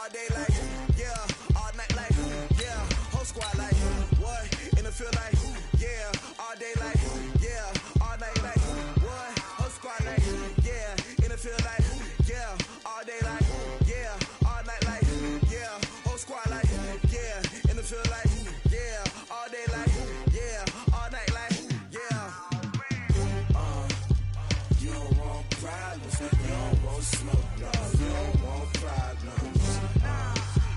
all day like, yeah, all night like, yeah, whole squad like, what, in the field like, yeah, all day like, yeah, all night like, what, whole squad like, yeah, in the field like, yeah, all day like, yeah, all night like, yeah, whole squad like, yeah, in the field like, yeah, all day like, yeah, all night like, yeah. You don't want problems, you don't want smoke, dog, you don't want problems.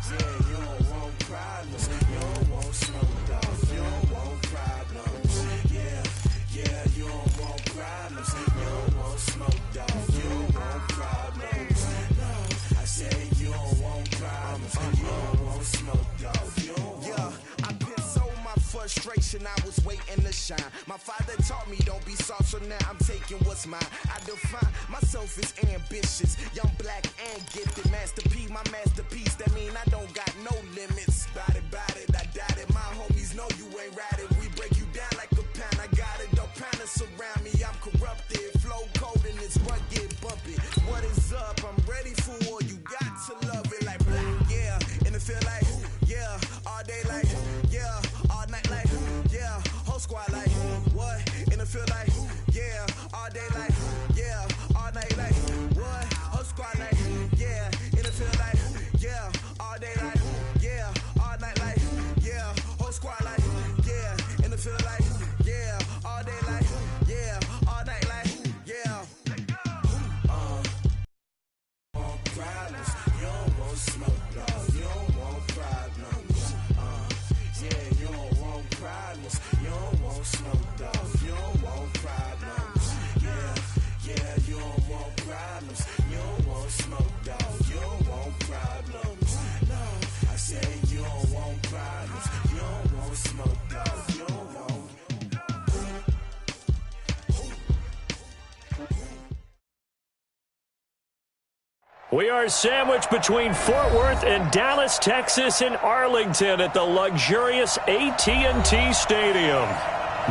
Yeah, you don't want problems, you don't want smoke, dog, you don't want problems. Yeah, you don't want problems, you don't want smoke, dog, you don't want problems. No, I say you don't want problems, you don't want smoke, dog, you don't want. Yeah, I've been so my frustration, I was waiting to shine. My father taught me don't be soft, so now I'm taking what's mine. I define myself as ambitious, young, black, and gifted. Master P, my masterpiece, that mean I don't got no limits. Bout it, I doubt it. My homies know you ain't ride it. We break you down like a pound. I got it, don't pound us around me. I'm corrupted, flow cold and it's rugged, bumpy. What is up? I'm ready for war. You got to love it like black, yeah. And it feel like, yeah, all day like, yeah, all night like, yeah, whole squad like, what? And it feel like, yeah, all day like, yeah, all night like, what? Whole squad like, yeah, and it feel like, yeah, all day like, yeah, all night like, yeah, whole squad like, yeah, and it feel like, yeah, all day like, yeah, all night like, yeah. Problems, you don't want smoke, dog, you don't want problems. Yeah, you don't want problems, you don't want smoke, dog, you don't want problems. Yeah, you don't want problems, you don't want smoke, dog, you don't want problems. No, I say you don't want problems, you don't want smoke, dog, you don't want. We are sandwiched between Fort Worth and Dallas, Texas, in Arlington at the luxurious AT&T Stadium.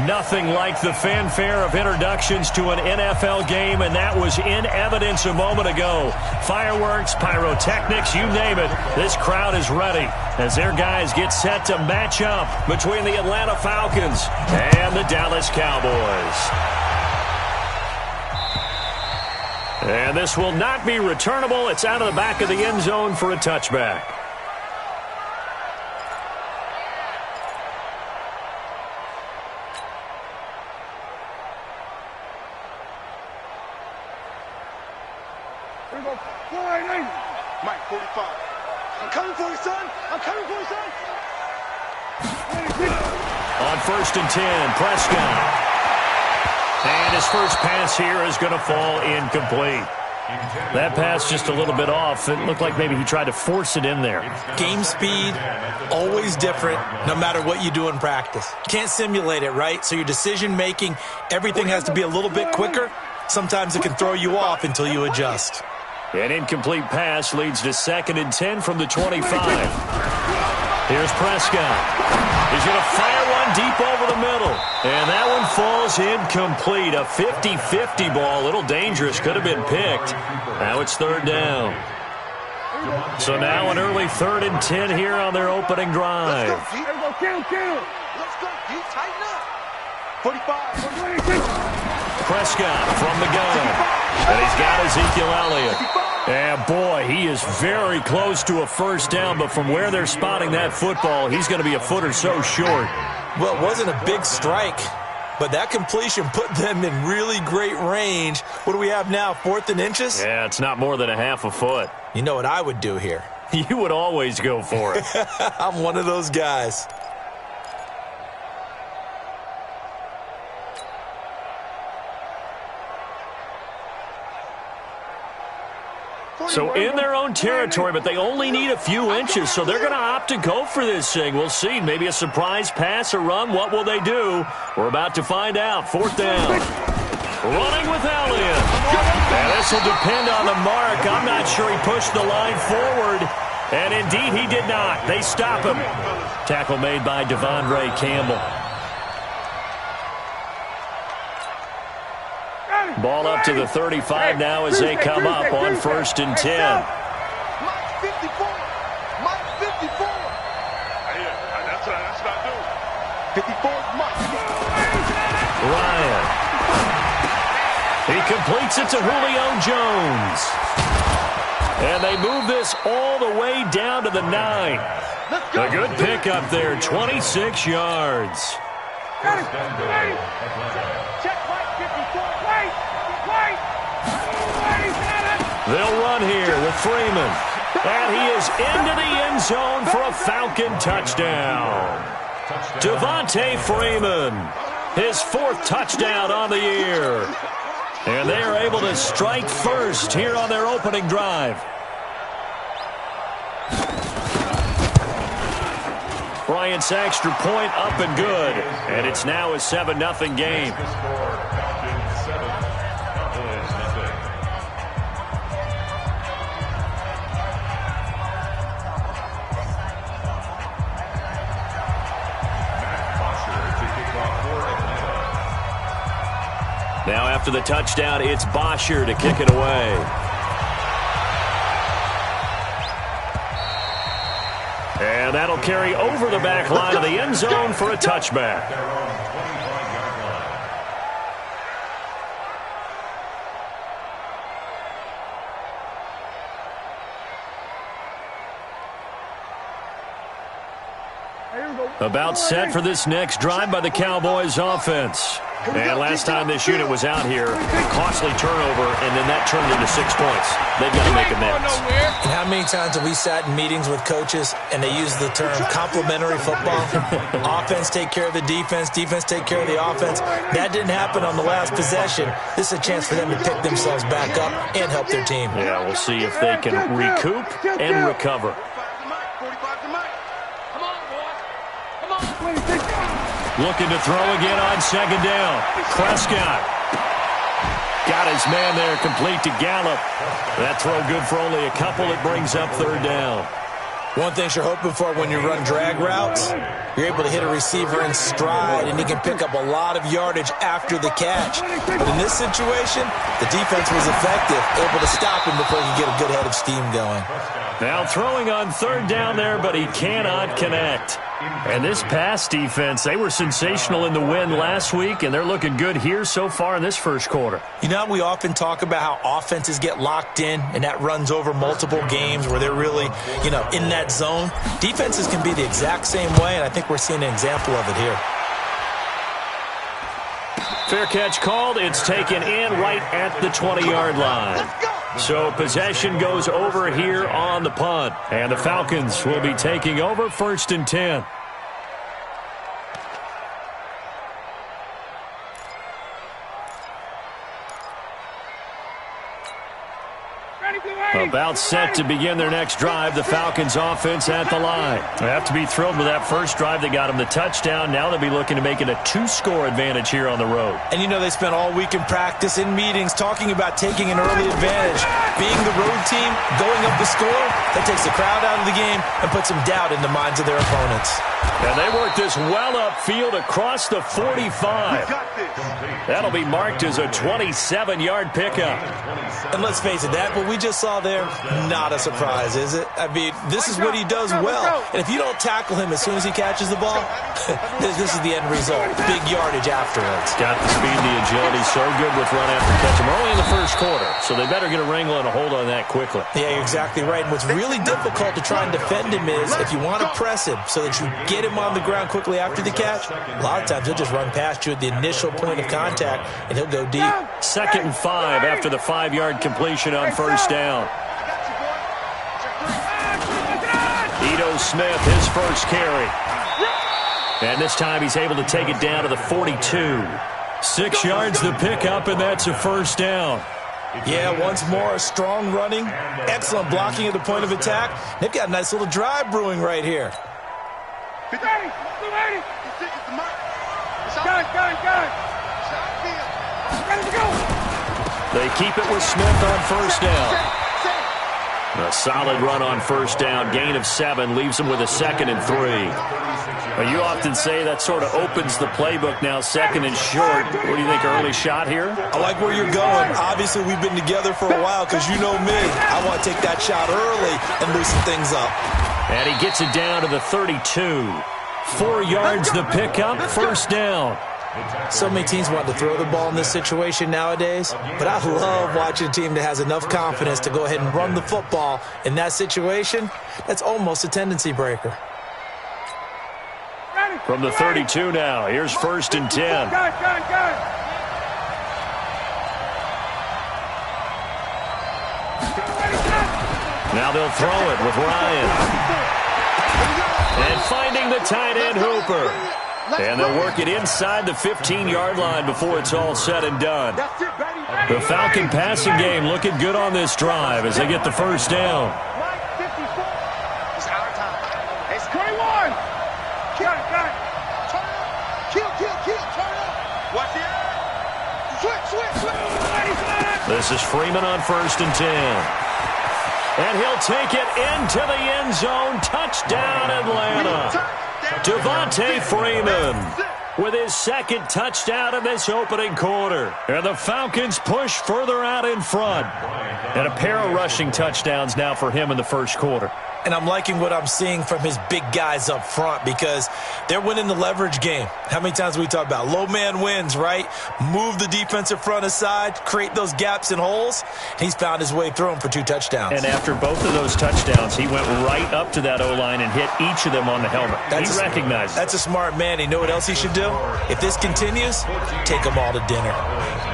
Nothing like the fanfare of introductions to an NFL game, and that was in evidence a moment ago. Fireworks, pyrotechnics, you name it. This crowd is ready as their guys get set to match up between the Atlanta Falcons and the Dallas Cowboys. And this will not be returnable. It's out of the back of the end zone for a touchback. Here we go. Flying. Mike, 45. I'm coming for you, son. I'm coming for you, son. On 1st and 10, Prescott. And his first pass here is going to fall incomplete. That pass just a little bit off. It looked like maybe he tried to force it in there. Game speed, always different, no matter what you do in practice. Can't simulate it, right? So your decision-making, everything has to be a little bit quicker. Sometimes it can throw you off until you adjust. An incomplete pass leads to 2nd and 10 from the 25. Here's Prescott. He's going to fire one deep over the middle. And that one falls incomplete. A 50-50 ball. A little dangerous. Could have been picked. Now it's 3rd down. So now an early 3rd and 10 here on their opening drive. Let's go, Pete. Let's go, Pete. Tighten up. 45. Prescott from the gun. And he's got Ezekiel Elliott. And, boy, he is very close to a first down, but from where they're spotting that football, he's going to be a foot or so short. Well, it wasn't a big strike, but that completion put them in really great range. What do we have now, 4th and inches? Yeah, it's not more than a half a foot. You know what I would do here? You would always go for it. I'm one of those guys. So in their own territory, but they only need a few inches, so they're going to opt to go for this thing. We'll see. Maybe a surprise pass or run. What will they do? We're about to find out. 4th down. Running with Elliott. And this will depend on the mark. I'm not sure he pushed the line forward. And indeed, he did not. They stop him. Tackle made by Devondre Campbell. Ball up to the 35 now as they come up on 1st and 10. 54, Mike. Ryan. He completes it to Julio Jones. And they move this all the way down to the 9. A good pickup there, 26 yards. Got it. Check Mike 54. Wait. They'll run here with Freeman. And he is into the end zone for a Falcon touchdown. Devontae Freeman, his 4th touchdown on the year. And they are able to strike first here on their opening drive. Bryant's extra point up and good. And it's now a 7-0 game. Now after the touchdown, it's Bosher to kick it away. And that'll carry over the back line of the end zone for a touchback. About set for this next drive by the Cowboys offense. And last time this unit was out here, costly turnover, and then that turned into 6 points. They've got to make amends. And how many times have we sat in meetings with coaches and they use the term complementary football? Offense take care of the defense, defense take care of the offense. That didn't happen on the last possession. This is a chance for them to pick themselves back up and help their team. Yeah, we'll see if they can recoup and recover. Looking to throw again on second down. Prescott got his man there, complete to Gallup. That throw good for only a couple. It brings up 3rd down. One thing you're hoping for when you run drag routes, you're able to hit a receiver in stride, and he can pick up a lot of yardage after the catch. But in this situation, the defense was effective, able to stop him before he could get a good head of steam going. Now throwing on 3rd down there, but he cannot connect. And this pass defense, they were sensational in the win last week, and they're looking good here so far in this first quarter. You know, we often talk about how offenses get locked in, and that runs over multiple games where they're really, in that zone. Defenses can be the exact same way, and I think we're seeing an example of it here. Fair catch called. It's taken in right at the 20-yard line. So possession goes over here on the punt. And the Falcons will be taking over 1st and 10. About set to begin their next drive. The Falcons offense at the line. They have to be thrilled with that first drive. They got them the touchdown. Now they'll be looking to make it a 2-score advantage here on the road. And they spent all week in practice, in meetings, talking about taking an early advantage. Being the road team, going up the score, that takes the crowd out of the game and puts some doubt in the minds of their opponents. And they work this well upfield across the 45. That'll be marked as a 27-yard pickup. And let's face it, that what we just saw there, not a surprise, is it? I mean, this is what he does well. And if you don't tackle him as soon as he catches the ball, this is the end result. Big yardage afterwards. Got the speed, the agility, so good with run after catch. We're only in the first quarter, so they better get a wrangle and a hold on that quickly. Yeah, you're exactly right. And what's really difficult to try and defend him is if you want to press him so that you get him on the ground quickly after the catch, a lot of times he'll just run past you at the initial point of contact, and he'll go deep. 2nd and 5 after the 5-yard completion on 1st down. Ito Smith, his first carry. And this time he's able to take it down to the 42. 6 yards the pickup, and that's a 1st down. Yeah, once more, strong running, excellent blocking at the point of attack. They've got a nice little drive brewing right here. They keep it with Smith on 1st down. A solid run on 1st down. Gain of 7 leaves them with a 2nd and 3. Well, you often say that sort of opens the playbook now, 2nd and short. What do you think, early shot here? I like where you're going. Obviously, we've been together for a while because you know me. I want to take that shot early and loosen things up. And he gets it down to the 32. 4 yards the pickup, first down. So many teams want to throw the ball in this situation nowadays, but I love watching a team that has enough confidence to go ahead and run the football in that situation. That's almost a tendency breaker. From the 32 now, here's 1st and 10. Now they'll throw it with Ryan. And finding the tight end, Hooper. And they'll work it inside the 15-yard line before it's all said and done. The Falcon passing game looking good on this drive as they get the first down. It's our time. It's 21. Got it. Kill. Turn up. Watch it. Switch. This is Freeman on 1st and 10. And he'll take it into the end zone. Touchdown, Atlanta. Devontae Freeman with his 2nd touchdown in this opening quarter. And the Falcons push further out in front. And a pair of rushing touchdowns now for him in the first quarter. And I'm liking what I'm seeing from his big guys up front because they're winning the leverage game. How many times we talk about low man wins, right? Move the defensive front aside, create those gaps and holes. He's found his way through them for 2 touchdowns. And after both of those touchdowns, he went right up to that O-line and hit each of them on the helmet. He recognized it. That's a smart man. You know what else he should do? If this continues, take them all to dinner.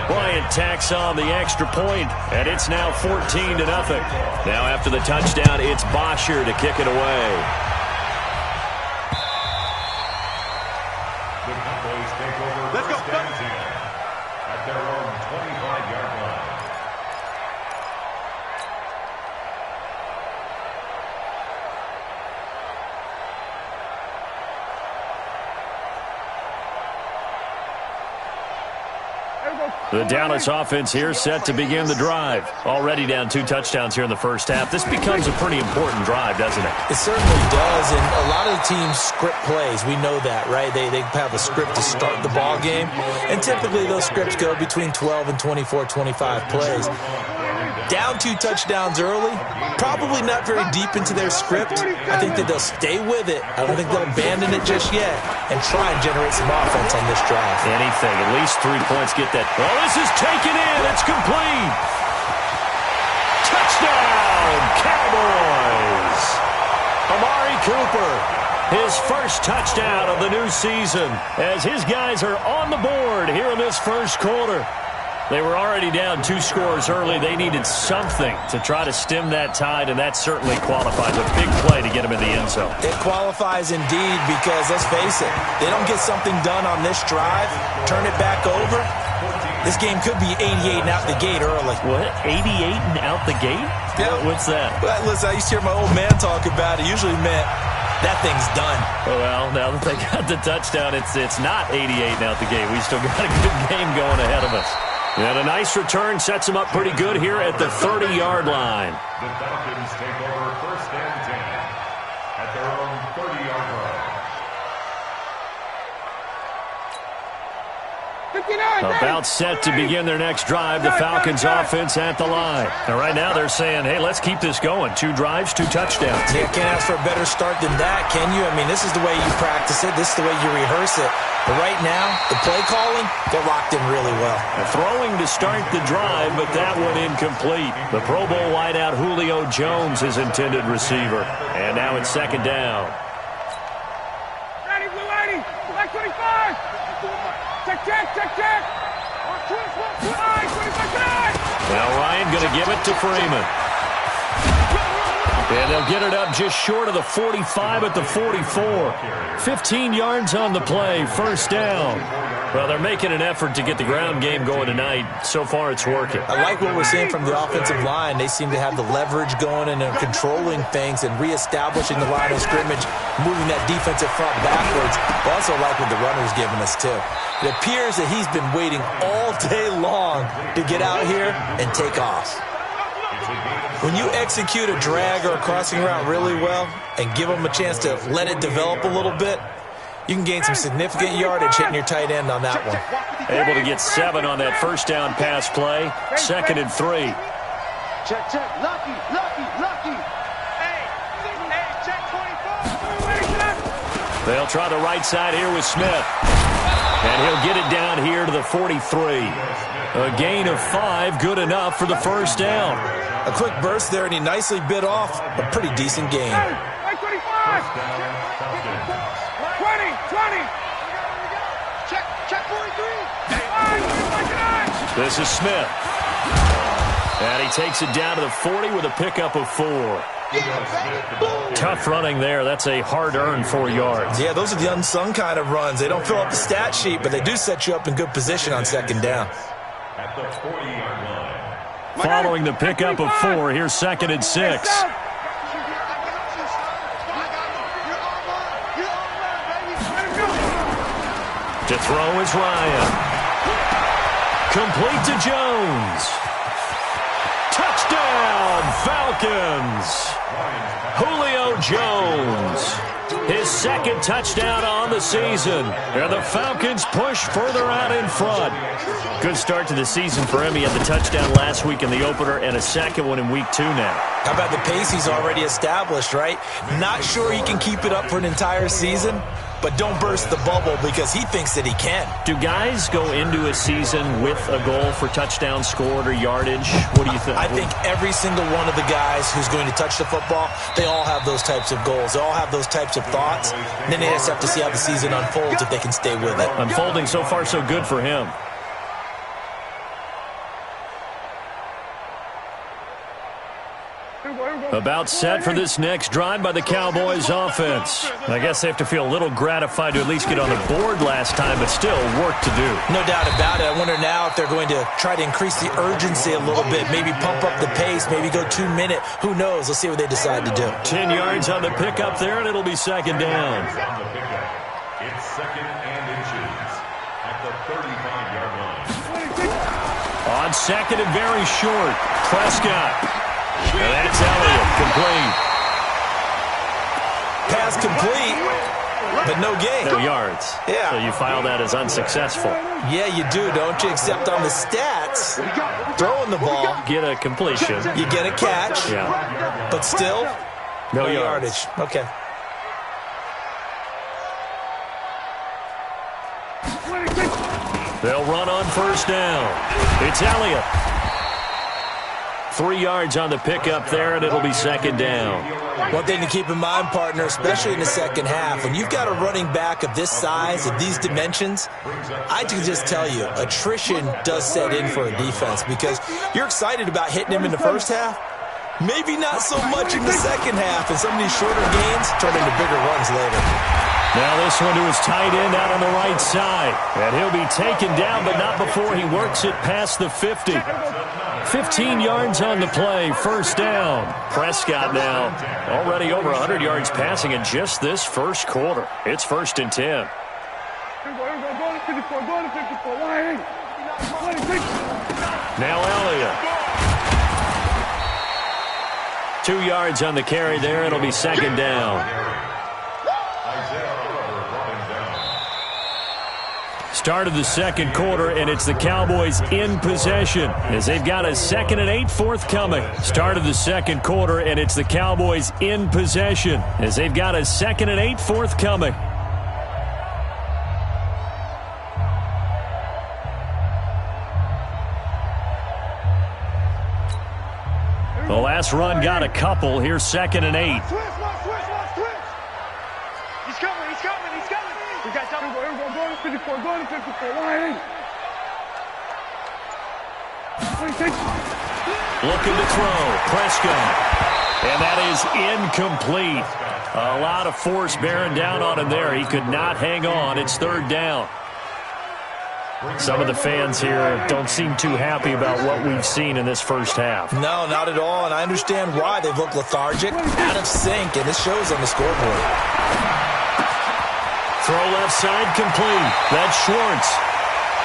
Bryant tacks on the extra point, and it's now 14-0. Now after the touchdown, it's Bosher to kick it away. The Cowboys take over first and 10 at their own 25-yard line. The Dallas offense here set to begin the drive. Already down 2 touchdowns here in the first half. This becomes a pretty important drive, doesn't it? It certainly does, and a lot of the teams script plays. We know that, right? They have a script to start the ball game, and typically those scripts go between 12 and 24, 25 plays. Down 2 touchdowns early, probably not very deep into their script. I think that they'll stay with it. I don't think they'll abandon it just yet and try and generate some offense on this drive. Anything, at least 3 points get that. Oh, this is taken in. It's complete. Touchdown, Cowboys. Amari Cooper, his first touchdown of the new season as his guys are on the board here in this first quarter. They were already down 2 scores early. They needed something to try to stem that tide, and that certainly qualifies. A big play to get him in the end zone. It qualifies indeed because, let's face it, they don't get something done on this drive, turn it back over. This game could be 88 and out the gate early. What? 88 and out the gate? Yeah. What's that? Well, listen, I used to hear my old man talk about it. Usually meant that thing's done. Well, now that they got the touchdown, it's not 88 and out the gate. We still got a good game going ahead of us. And a nice return sets them up pretty good here at the 30-yard line. The Falcons take over first and 10 at their own 30-yard line. About set to begin their next drive, the Falcons offense at the line. And right now they're saying, hey, let's keep this going. 2 drives, 2 touchdowns. Yeah, can't ask for a better start than that, can you? I mean, this is the way you practice it. This is the way you rehearse it. But right now, the play calling, they're locked in really well. Throwing to start the drive, but that one incomplete. The Pro Bowl wideout Julio Jones is intended receiver. And now it's 2nd down. Ready, blue 80. Black 25. Check. Now Ryan going to give it to Freeman. And they'll get it up just short of the 45 at the 44. 15 yards on the play, first down. Well, they're making an effort to get the ground game going tonight. So far, it's working. I like what we're seeing from the offensive line. They seem to have the leverage going and they're controlling things and reestablishing the line of scrimmage, moving that defensive front backwards. I also like what the runner's giving us, too. It appears that he's been waiting all day long to get out here and take off. When you execute a drag or a crossing route really well and give them a chance to let it develop a little bit, you can gain some significant yardage hitting your tight end on that one. Able to get 7 on that first down pass play. 2nd and 3. Check. Lucky. Hey, check 24. They'll try the right side here with Smith. And he'll get it down here to the 43. A gain of 5, good enough for the first down. A quick burst there, and he nicely bit off a pretty decent gain. Hey, 25! 20! Check 43! This is Smith. And he takes it down to the 40 with a pickup of 4. Tough running there. That's a hard-earned 4 yards. Yeah, those are the unsung kind of runs. They don't fill up the stat sheet, but they do set you up in good position on second down. At the 40-yard line. Following the pickup of 4, here's 2nd and 6. To throw is Ryan. Complete to Jones. Touchdown, Falcons. Julio Jones. His 2nd touchdown on the season. And the Falcons push further out in front. Good start to the season for him. He had the touchdown last week in the opener and a second one in week 2 now. How about the pace he's already established, right? Not sure he can keep it up for an entire season, but don't burst the bubble because he thinks that he can. Do guys go into a season with a goal for touchdown scored or yardage? What do you think? I think every single one of the guys who's going to touch the football, they all have those types of goals. They all have those types of thoughts. And then they just have to see how the season unfolds if they can stay with it. Unfolding so far so good for him. About set for this next drive by the Cowboys offense. I guess they have to feel a little gratified to at least get on the board last time, but still work to do. No doubt about it. I wonder now if they're going to try to increase the urgency a little bit, maybe pump up the pace, maybe go 2-minute. Who knows? Let's see what they decide to do. 10 yards on the pickup there, and it'll be 2nd down. It's 2nd and inches at the 35-yard line. On 2nd and very short, Prescott. And that's Elliott, complete. Pass complete, but no gain. No yards. Yeah. So you file that as unsuccessful. Yeah, you do, don't you? Except on the stats, throwing the ball. Get a completion. You get a catch. Yeah. But still, no yardage. Okay. They'll run on first down. It's Elliott. 3 yards on the pickup there, and it'll be 2nd down. One thing to keep in mind, partner, especially in the second half, when you've got a running back of this size, of these dimensions, I can just tell you, attrition does set in for a defense because you're excited about hitting him in the first half, maybe not so much in the second half, and some of these shorter gains turn into bigger runs later. Now this one to his tight end out on the right side, and he'll be taken down, but not before he works it past the 50. 15 yards on the play, first down. Prescott now already over 100 yards passing in just this first quarter. It's 1st and 10. Now Elliott. 2 yards on the carry there. It'll be 2nd down. Start of the second quarter, and it's the Cowboys in possession as they've got a 2nd and 8 forthcoming. Start of the second quarter, and it's the Cowboys in possession as they've got a 2nd and 8 forthcoming. The last run got a couple. Here's 2nd and 8. Looking to throw, Prescott. And that is incomplete. A lot of force bearing down on him there. He could not hang on. It's 3rd down. Some of the fans here don't seem too happy about what we've seen in this first half. No, not at all, and I understand why. They've looked lethargic, out of sync, and this shows on the scoreboard. Throw left side complete. That's Schwartz.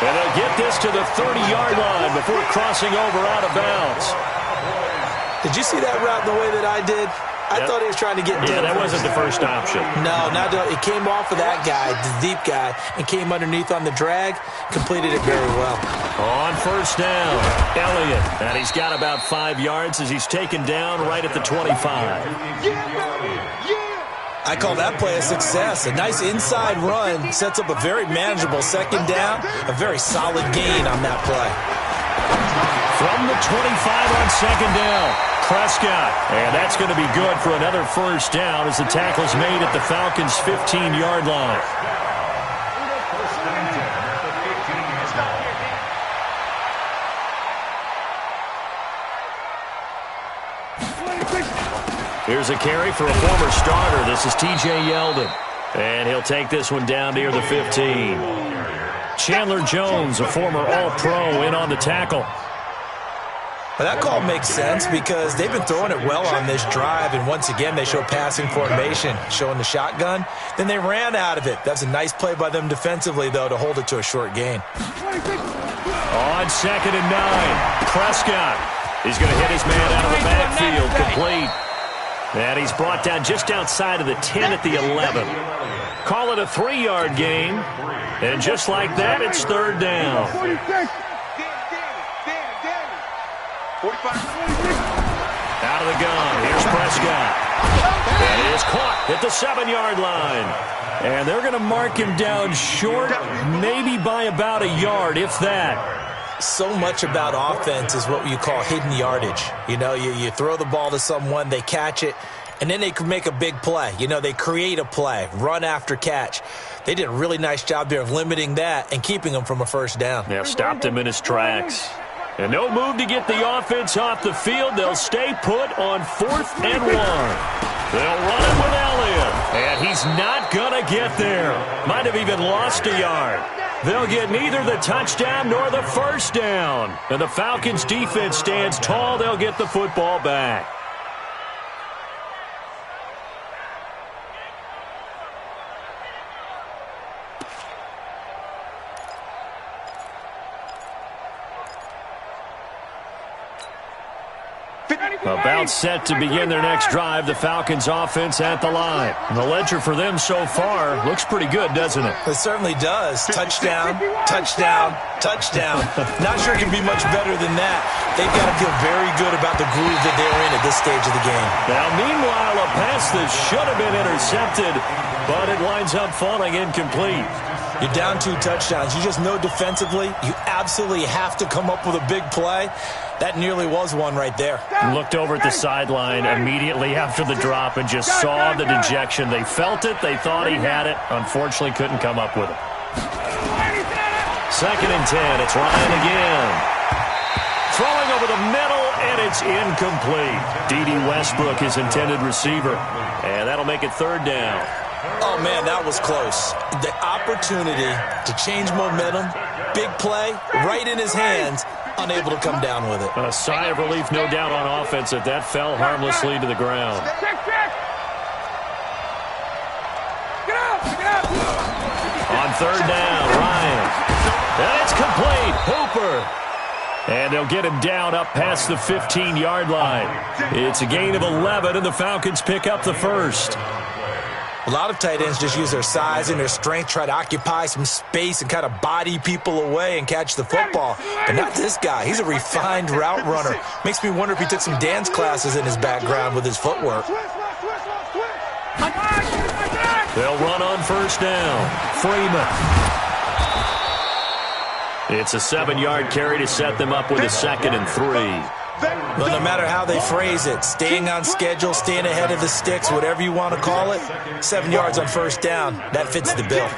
And they'll get this to the 30-yard line before crossing over out of bounds. Did you see that route the way that I did? I thought he was trying to get deep. Yeah, that wasn't the first option. No, it came off of that guy, the deep guy, and came underneath on the drag, completed it very well. On first down, Elliott. And he's got about 5 yards as he's taken down right at the 25. I call that play a success. A nice inside run sets up a very manageable second down, a very solid gain on that play. From the 25 on second down, Prescott. And that's going to be good for another first down as the tackle's made at the Falcons' 15-yard line. Here's a carry for a former starter. This is T.J. Yeldon. And he'll take this one down near the 15. Chandler Jones, a former All-Pro, in on the tackle. Well, that call makes sense because they've been throwing it well on this drive, and once again they show passing formation, showing the shotgun. Then they ran out of it. That's a nice play by them defensively, though, to hold it to a short gain. On second and 9, Prescott. He's going to hit his man out of the backfield, complete. And he's brought down just outside of the 10 at the 11. Call it a 3-yard gain. And just like that, it's third down. Out of the gun, here's Prescott. And he is caught at the 7-yard line. And they're going to mark him down short, maybe by about a yard, if that. So much about offense is what you call hidden yardage. You know, you throw the ball to someone, they catch it, and then they can make a big play. You know, they create a play, run after catch. They did a really nice job there of limiting that and keeping him from a first down. Yeah, stopped him in his tracks. And no move to get the offense off the field. They'll stay put on 4th and 1. They'll run it with Elliott. And he's not going to get there. Might have even lost a yard. They'll get neither the touchdown nor the first down. And the Falcons' defense stands tall. They'll get the football back. About set to begin their next drive, the Falcons offense at the line. And the ledger for them so far looks pretty good, doesn't it? It certainly does. Touchdown, touchdown, touchdown. Not sure it can be much better than that. They've got to feel very good about the groove that they're in at this stage of the game. Now, meanwhile, a pass that should have been intercepted, but it winds up falling incomplete. You're down 2 touchdowns. You just know defensively you absolutely have to come up with a big play. That nearly was one right there. Looked over at the sideline immediately after the drop and just saw the dejection. They felt it. They thought he had it. Unfortunately, couldn't come up with it. 2nd and 10. It's Ryan again. Throwing over the middle, and it's incomplete. D.D. Westbrook, his intended receiver. And that'll make it 3rd down. Oh, man, that was close. The opportunity to change momentum, big play, right in his hands, unable to come down with it. A sigh of relief, no doubt, on offense that fell harmlessly to the ground. On 3rd down, Ryan. And it's complete. Hooper. And they'll get him down up past the 15-yard line. It's a gain of 11, and the Falcons pick up the first. A lot of tight ends just use their size and their strength, try to occupy some space and kind of body people away and catch the football. But not this guy. He's a refined route runner. Makes me wonder if he took some dance classes in his background with his footwork. They'll run on 1st down. Freeman. It's a 7-yard carry to set them up with a 2nd and 3. Well, no matter how they phrase it, staying on schedule, staying ahead of the sticks, whatever you want to call it, 7 yards on 1st down, that fits the bill.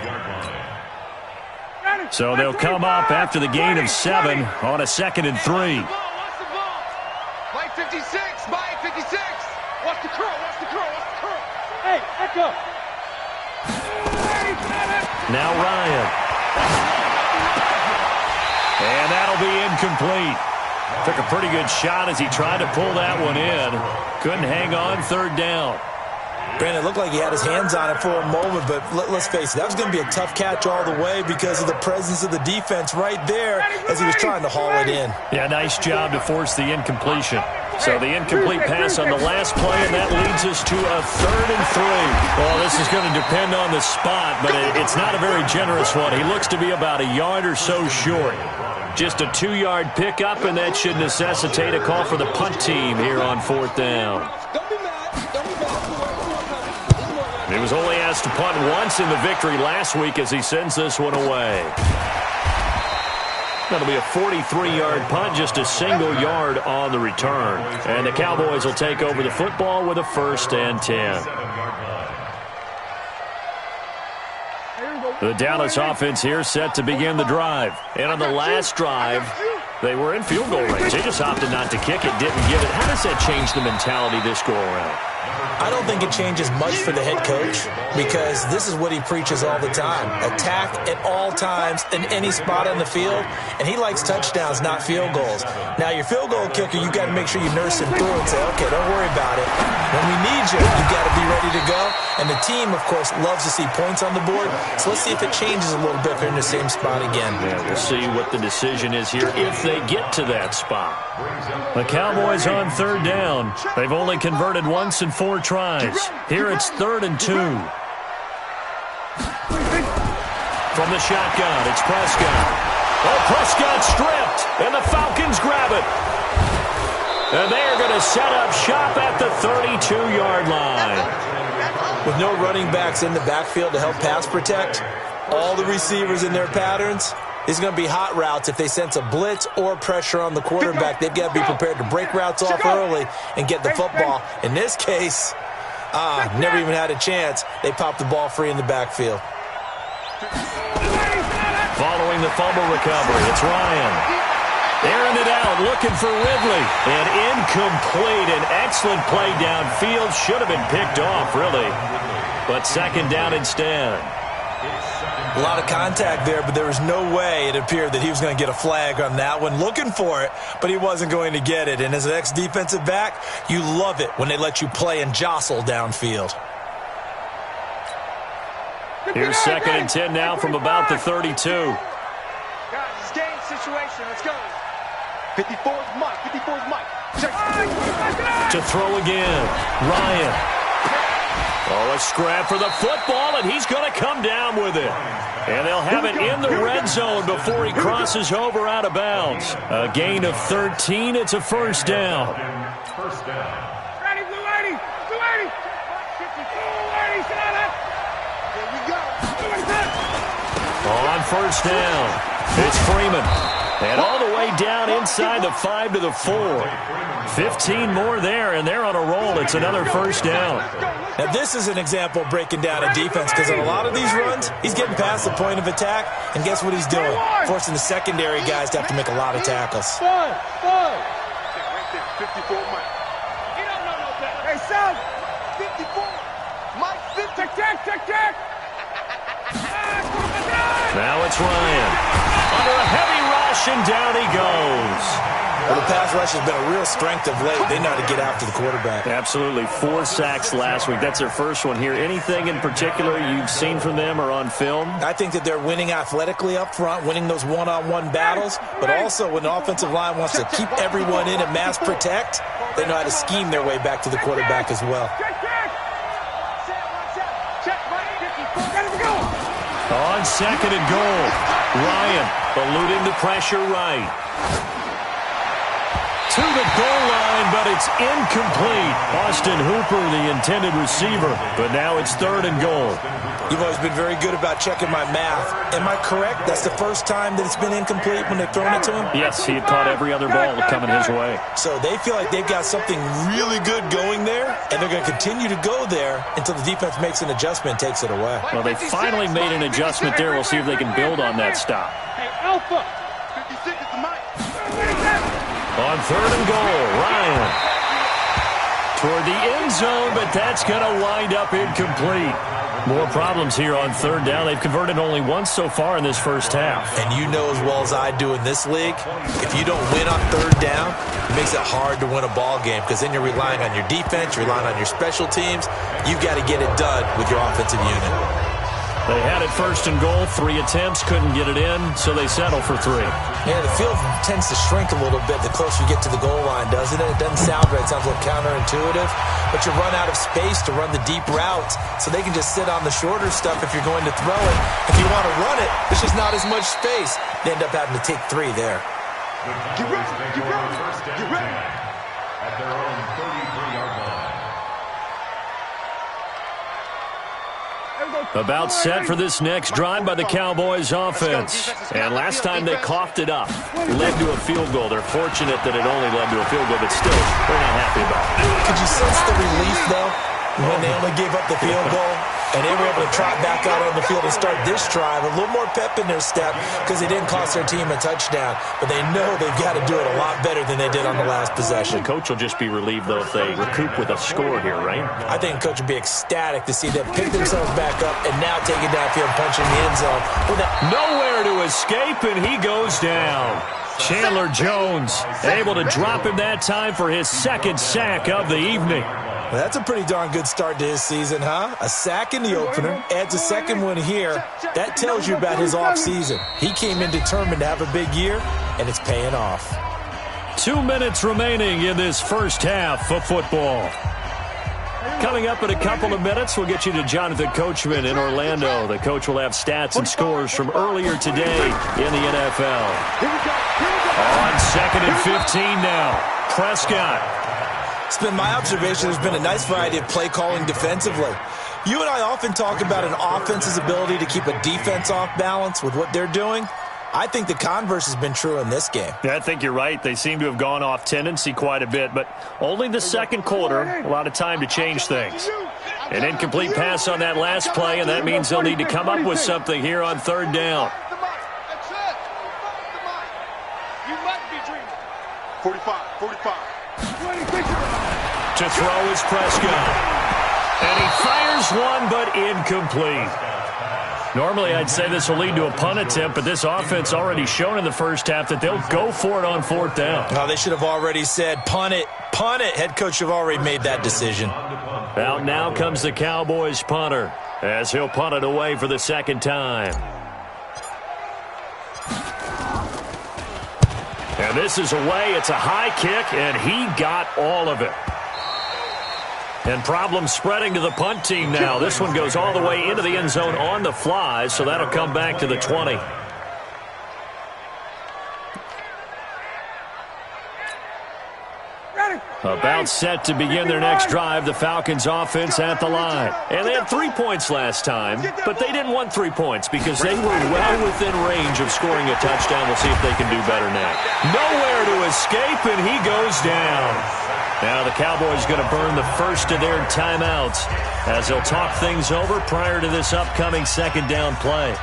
So they'll come up after the gain of 7 on a 2nd and 3. Mike 56, Mike 56. Watch the curl, watch the curl, watch the curl. Hey, echo. Now Ryan. And that'll be incomplete. Took a pretty good shot as he tried to pull that one in. Couldn't hang on 3rd down. Brandon, it looked like he had his hands on it for a moment, but let's face it, that was going to be a tough catch all the way because of the presence of the defense right there as he was trying to haul it in. Yeah, nice job to force the incompletion. So the incomplete pass on the last play, and that leads us to a 3rd and 3. Well, this is going to depend on the spot, but it's not a very generous one. He looks to be about a yard or so short. Just a 2-yard pickup, and that should necessitate a call for the punt team here on 4th down. He was only asked to punt once in the victory last week as he sends this one away. That'll be a 43-yard punt, just a single yard on the return. And the Cowboys will take over the football with a 1st and 10. The Dallas offense here set to begin the drive. And on the last drive, they were in field goal range. They just opted not to kick it, didn't give it. How does that change the mentality this go-around? I don't think it changes much for the head coach because this is what he preaches all the time. Attack at all times in any spot on the field, and he likes touchdowns, not field goals. Now, your field goal kicker, you've got to make sure you nurse him through and say, okay, don't worry about it. When we need you, you've got to be ready to go. And the team, of course, loves to see points on the board. So let's see if it changes a little bit if they're in the same spot again. Yeah, we'll see what the decision is here if they get to that spot. The Cowboys on 3rd down. They've only converted once in 4 tries. Here it's 3rd and 2. From the shotgun, it's Prescott. Oh, Prescott stripped, and the Falcons grab it. And they are going to set up shop at the 32-yard line. With no running backs in the backfield to help pass protect, all the receivers in their patterns, it's going to be hot routes if they sense a blitz or pressure on the quarterback. They've got to be prepared to break routes off early and get the football. In this case, never even had a chance. They popped the ball free in the backfield. Following the fumble recovery, it's Ryan. Airing it out, looking for Ridley. And incomplete. An excellent play downfield. Should have been picked off, really. But 2nd down instead. A lot of contact there, but there was no way it appeared that he was going to get a flag on that one. Looking for it, but he wasn't going to get it. And as an ex-defensive back, you love it when they let you play and jostle downfield. Here's 2nd and 10 now from about the 32. Guys, it's game situation. Let's go. 54's Mike. 54's Mike. To throw again, Ryan. Oh, a scrap for the football, and he's going to come down with it. And they'll have it in the red zone before he crosses over out of bounds. A gain of 13. It's a 1st down. First down. Ready, Blue 80. Blue 80. 52, 80. Sit down there. There we go. On 1st down, it's Freeman. And all the way down inside the 5 to the 4. 15 more there, and they're on a roll. It's another 1st down. Now, this is an example of breaking down a defense because on a lot of these runs, he's getting past the point of attack, and guess what he's doing? Forcing the secondary guys to have to make a lot of tackles. Right there, 54 Mike. He don't know no better. Hey, son, 54. Mike, 50. Check. Now it's Ryan. Under a heavy rush, and down he goes. Well, the pass rush has been a real strength of late. They know how to get after the quarterback. Absolutely. 4 sacks last week. That's their first one here. Anything in particular you've seen from them or on film? I think that they're winning athletically up front, winning those one-on-one battles, but also when the offensive line wants to keep everyone in and mass protect, they know how to scheme their way back to the quarterback as well. On 2nd and goal, Ryan eluding the pressure right. To the goal line, but it's incomplete. Austin Hooper, the intended receiver, but now it's 3rd and goal. You've always been very good about checking my math. Am I correct? That's the first time that it's been incomplete when they've thrown it to him? Yes, he had caught every other ball coming his way. So they feel like they've got something really good going there, and they're going to continue to go there until the defense makes an adjustment and takes it away. Well, they finally made an adjustment there. We'll see if they can build on that stop. Hey, Alpha. 56 is the mic. On 3rd and goal, Ryan. Toward the end zone, but that's going to wind up incomplete. More problems here on 3rd down. They've converted only once so far in this first half. And you know as well as I do in this league, if you don't win on 3rd down, it makes it hard to win a ball game because then you're relying on your defense, you're relying on your special teams. You've got to get it done with your offensive unit. They had it 1st and goal, 3 attempts, couldn't get it in, so they settle for 3. Yeah, the field tends to shrink a little bit the closer you get to the goal line, doesn't it? It doesn't sound right. It sounds a little counterintuitive. But you run out of space to run the deep routes, so they can just sit on the shorter stuff if you're going to throw it. If you want to run it, there's just not as much space. They end up having to take 3 there. Get ready. Get ready. At their own 33-yard line. About set for this next drive by the Cowboys offense. And last time they coughed it up, led to a field goal. They're fortunate that it only led to a field goal, but still, they're not happy about it. Could you sense the relief, though, when they only gave up the field goal? And they were able to trot back out on the field and start this drive. A little more pep in their step because they didn't cost their team a touchdown. But they know they've got to do it a lot better than they did on the last possession. The coach will just be relieved, though, if they recoup with a score here, right? I think the coach will be ecstatic to see them pick themselves back up and now take it downfield and punch in the end zone. Nowhere to escape, and he goes down. Chandler Jones able to drop him that time for his second sack of the evening. Well, that's a pretty darn good start to his season, huh? A sack in the opener, adds a second one here. That tells you about his offseason. He came in determined to have a big year, and it's paying off. 2 minutes remaining in this first half of football. Coming up in a couple of minutes, we'll get you to Jonathan Coachman in Orlando. The coach will have stats and scores from earlier today in the NFL. On 2nd and 15 now, Prescott. It's been my observation there's been a nice variety of play calling defensively. You and I often talk about an offense's ability to keep a defense off balance with what they're doing. I think the converse has been true in this game. Yeah, I think you're right. They seem to have gone off tendency quite a bit, but only the second quarter, a lot of time to change things. An incomplete pass on that last play, and that means they'll need to come up with something here on 3rd down. 45. To throw is Prescott. And he fires one, but incomplete. Normally, I'd say this will lead to a punt attempt, but this offense already shown in the first half that they'll go for it on 4th down. Oh, they should have already said, punt it, punt it. Head coach have already made that decision. Out now comes the Cowboys punter, as he'll punt it away for the second time. And this is away. It's a high kick, and he got all of it. And problems spreading to the punt team now. This one goes all the way into the end zone on the fly, so that'll come back to the 20. About set to begin their next drive, the Falcons offense at the line. And they had 3 points last time, but they didn't want 3 points because they were well within range of scoring a touchdown. We'll see if they can do better now. Nowhere to escape, and he goes down. Now the Cowboys going to burn the first of their timeouts as they'll talk things over prior to this upcoming 2nd down play.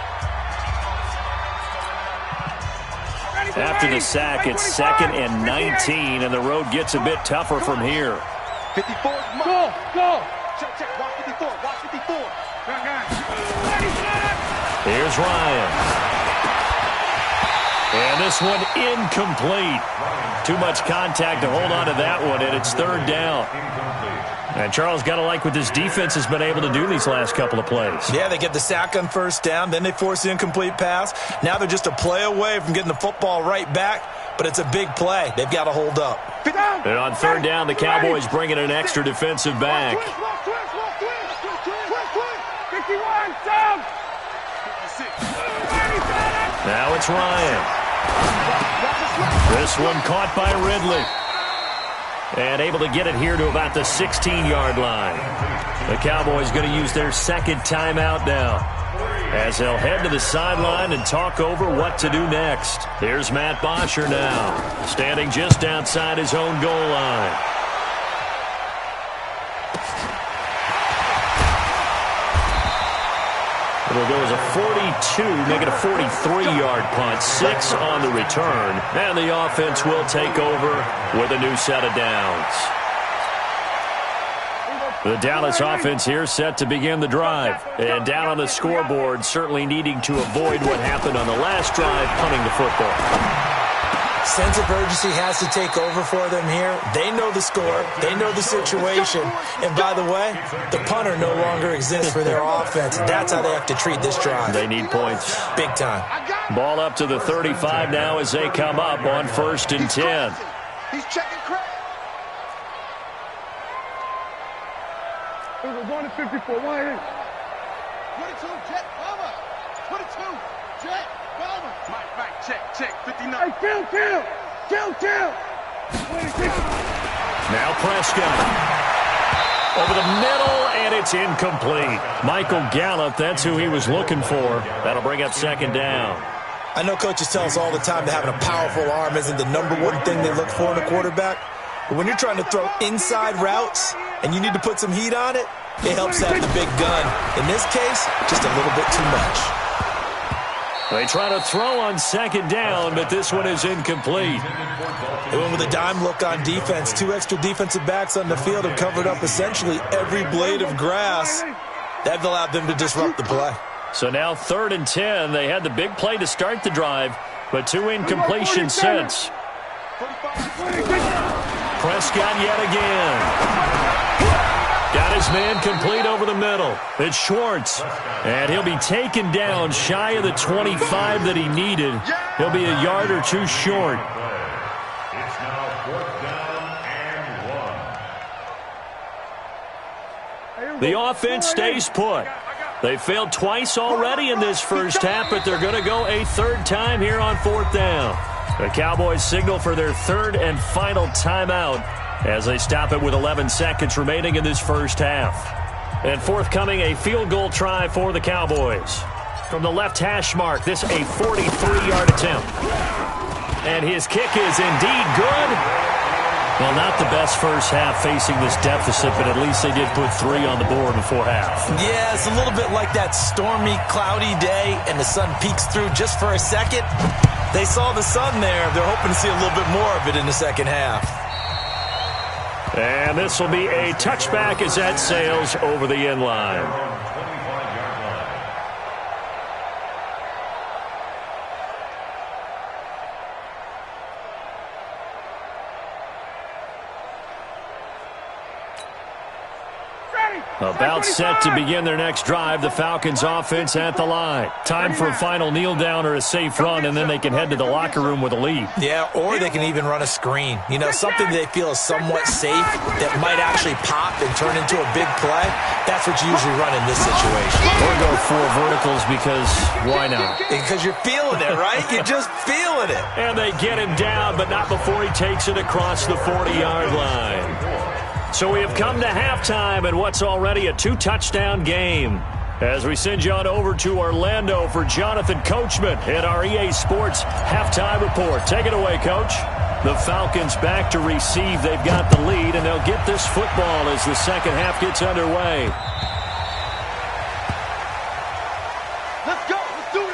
After the sack, it's 2nd and 19, and the road gets a bit tougher from here. 54. Go. Check. Watch 54. Here's Ryan. And this one incomplete. Too much contact to hold on to that one, and it's 3rd down. And Charles got to like what this defense has been able to do these last couple of plays. Yeah, they get the sack on 1st down, then they force the incomplete pass. Now they're just a play away from getting the football right back, but it's a big play. They've got to hold up. And on 3rd down, the Cowboys bring in an extra defensive back. 51, down. Now it's Ryan. This one caught by Ridley. And able to get it here to about the 16-yard line. The Cowboys going to use their 2nd timeout now, as they'll head to the sideline and talk over what to do next. Here's Matt Bosher now, standing just outside his own goal line. It'll go as a 42, make it a 43-yard punt, 6 on the return, and the offense will take over with a new set of downs. The Dallas offense here set to begin the drive, and down on the scoreboard, certainly needing to avoid what happened on the last drive, punting the football. Sense of urgency has to take over for them here. They know the score. They know the situation. And by the way, the punter no longer exists for their offense. That's how they have to treat this drive. They need points. Big time. Ball up to the 35 now as they come up on 1st and 10. He's checking crack. It was 1 to 54. 1 in. 22, Jet, Bomber. 22, Jet, Bomber. Mike, check. 59. Hey, kill. 26. Now Prescott. Over the middle, and it's incomplete. Michael Gallup, that's who he was looking for. That'll bring up second down. I know coaches tell us all the time that having a powerful arm isn't the number one thing they look for in a quarterback. But when you're trying to throw inside routes and you need to put some heat on it, it helps have the big gun. In this case, just a little bit too much. They try to throw on second down, but this one is incomplete. They went with a dime look on defense. 2 extra defensive backs on the field have covered up essentially every blade of grass. That allowed them to disrupt the play. So now 3rd and 10. They had the big play to start the drive, but 2 incompletions since. Prescott yet again. Got his man complete over the middle. It's Schwartz. And he'll be taken down shy of the 25 that he needed. He'll be a yard or two short. It's now 4th down and 1. The offense stays put. They failed twice already in this first half, but they're going to go a 3rd time here on 4th down. The Cowboys signal for their 3rd and final timeout as they stop it with 11 seconds remaining in this first half. And forthcoming, a field goal try for the Cowboys. From the left hash mark, this a 43-yard attempt. And his kick is indeed good. Well, not the best first half facing this deficit, but at least they did put 3 on the board before half. Yeah, it's a little bit like that stormy, cloudy day, and the sun peeks through just for a second. They saw the sun there. They're hoping to see a little bit more of it in the second half. And this will be a touchback as that sails over the end line. About set to begin their next drive, the Falcons offense at the line. Time for a final kneel down or a safe run, and then they can head to the locker room with a lead. Yeah, or they can even run a screen. You know, something they feel is somewhat safe that might actually pop and turn into a big play. That's what you usually run in this situation. Or go 4 verticals because why not? Because you're feeling it, right? You're just feeling it. And they get him down, but not before he takes it across the 40-yard line. So we have come to halftime in what's already a 2-touchdown game. As we send you on over to Orlando for Jonathan Coachman at our EA Sports Halftime Report. Take it away, Coach. The Falcons back to receive. They've got the lead, and they'll get this football as the second half gets underway. Let's go. Let's do this.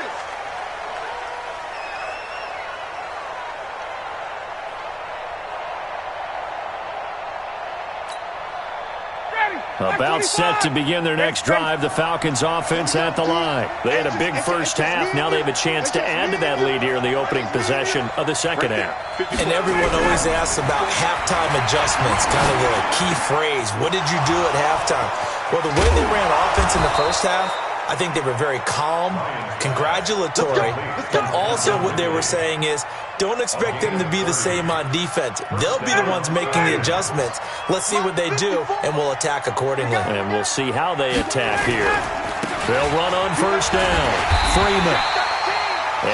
About set to begin their next drive, the Falcons offense at the line. They had a big first half. Now they have a chance to add to that lead here in the opening possession of the second half. And everyone always asks about halftime adjustments, kind of the key phrase. What did you do at halftime? Well, the way they ran offense in the first half, I think they were very calm, congratulatory, but also what they were saying is, don't expect them to be the same on defense. They'll be the ones making the adjustments. Let's see what they do, and we'll attack accordingly. And we'll see how they attack here. They'll run on first down. Freeman.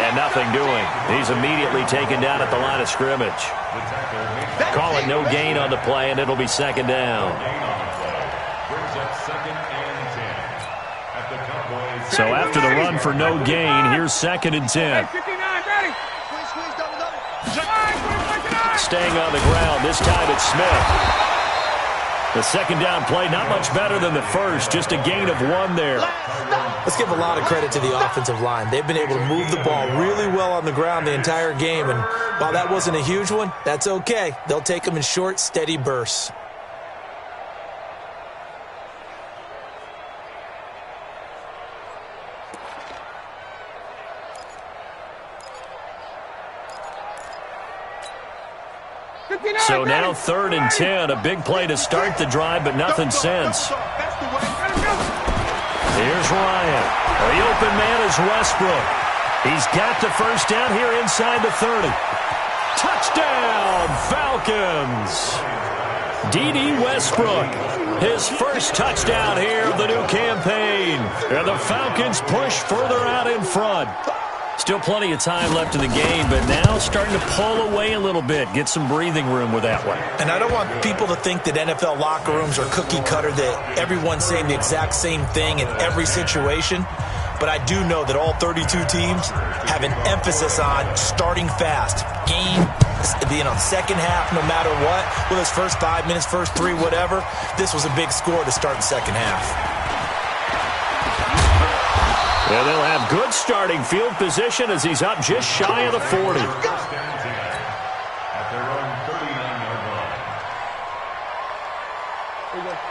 And nothing doing. He's immediately taken down at the line of scrimmage. Call it no gain on the play, and it'll be second down. So after the run for no gain, here's 2nd and 10. Staying on the ground, this time it's Smith. The second down play, not much better than the first, just a gain of 1 there. Let's give a lot of credit to the offensive line. They've been able to move the ball really well on the ground the entire game, and while that wasn't a huge one, that's okay. They'll take them in short, steady bursts. So now 3rd and 10, a big play to start the drive, but nothing since. Here's Ryan. The open man is Westbrook. He's got the first down here inside the 30. Touchdown, Falcons. D.D. Westbrook, his first touchdown here of the new campaign. And the Falcons push further out in front. Still plenty of time left in the game, but now starting to pull away a little bit. Get some breathing room with that one. And I don't want people to think that NFL locker rooms are cookie cutter, that everyone's saying the exact same thing in every situation. But I do know that all 32 teams have an emphasis on starting fast. Game, second half, no matter what. Whether it's first 5 minutes, first 3, whatever. This was a big score to start the second half. And they'll have good starting field position as he's up just shy of the 40.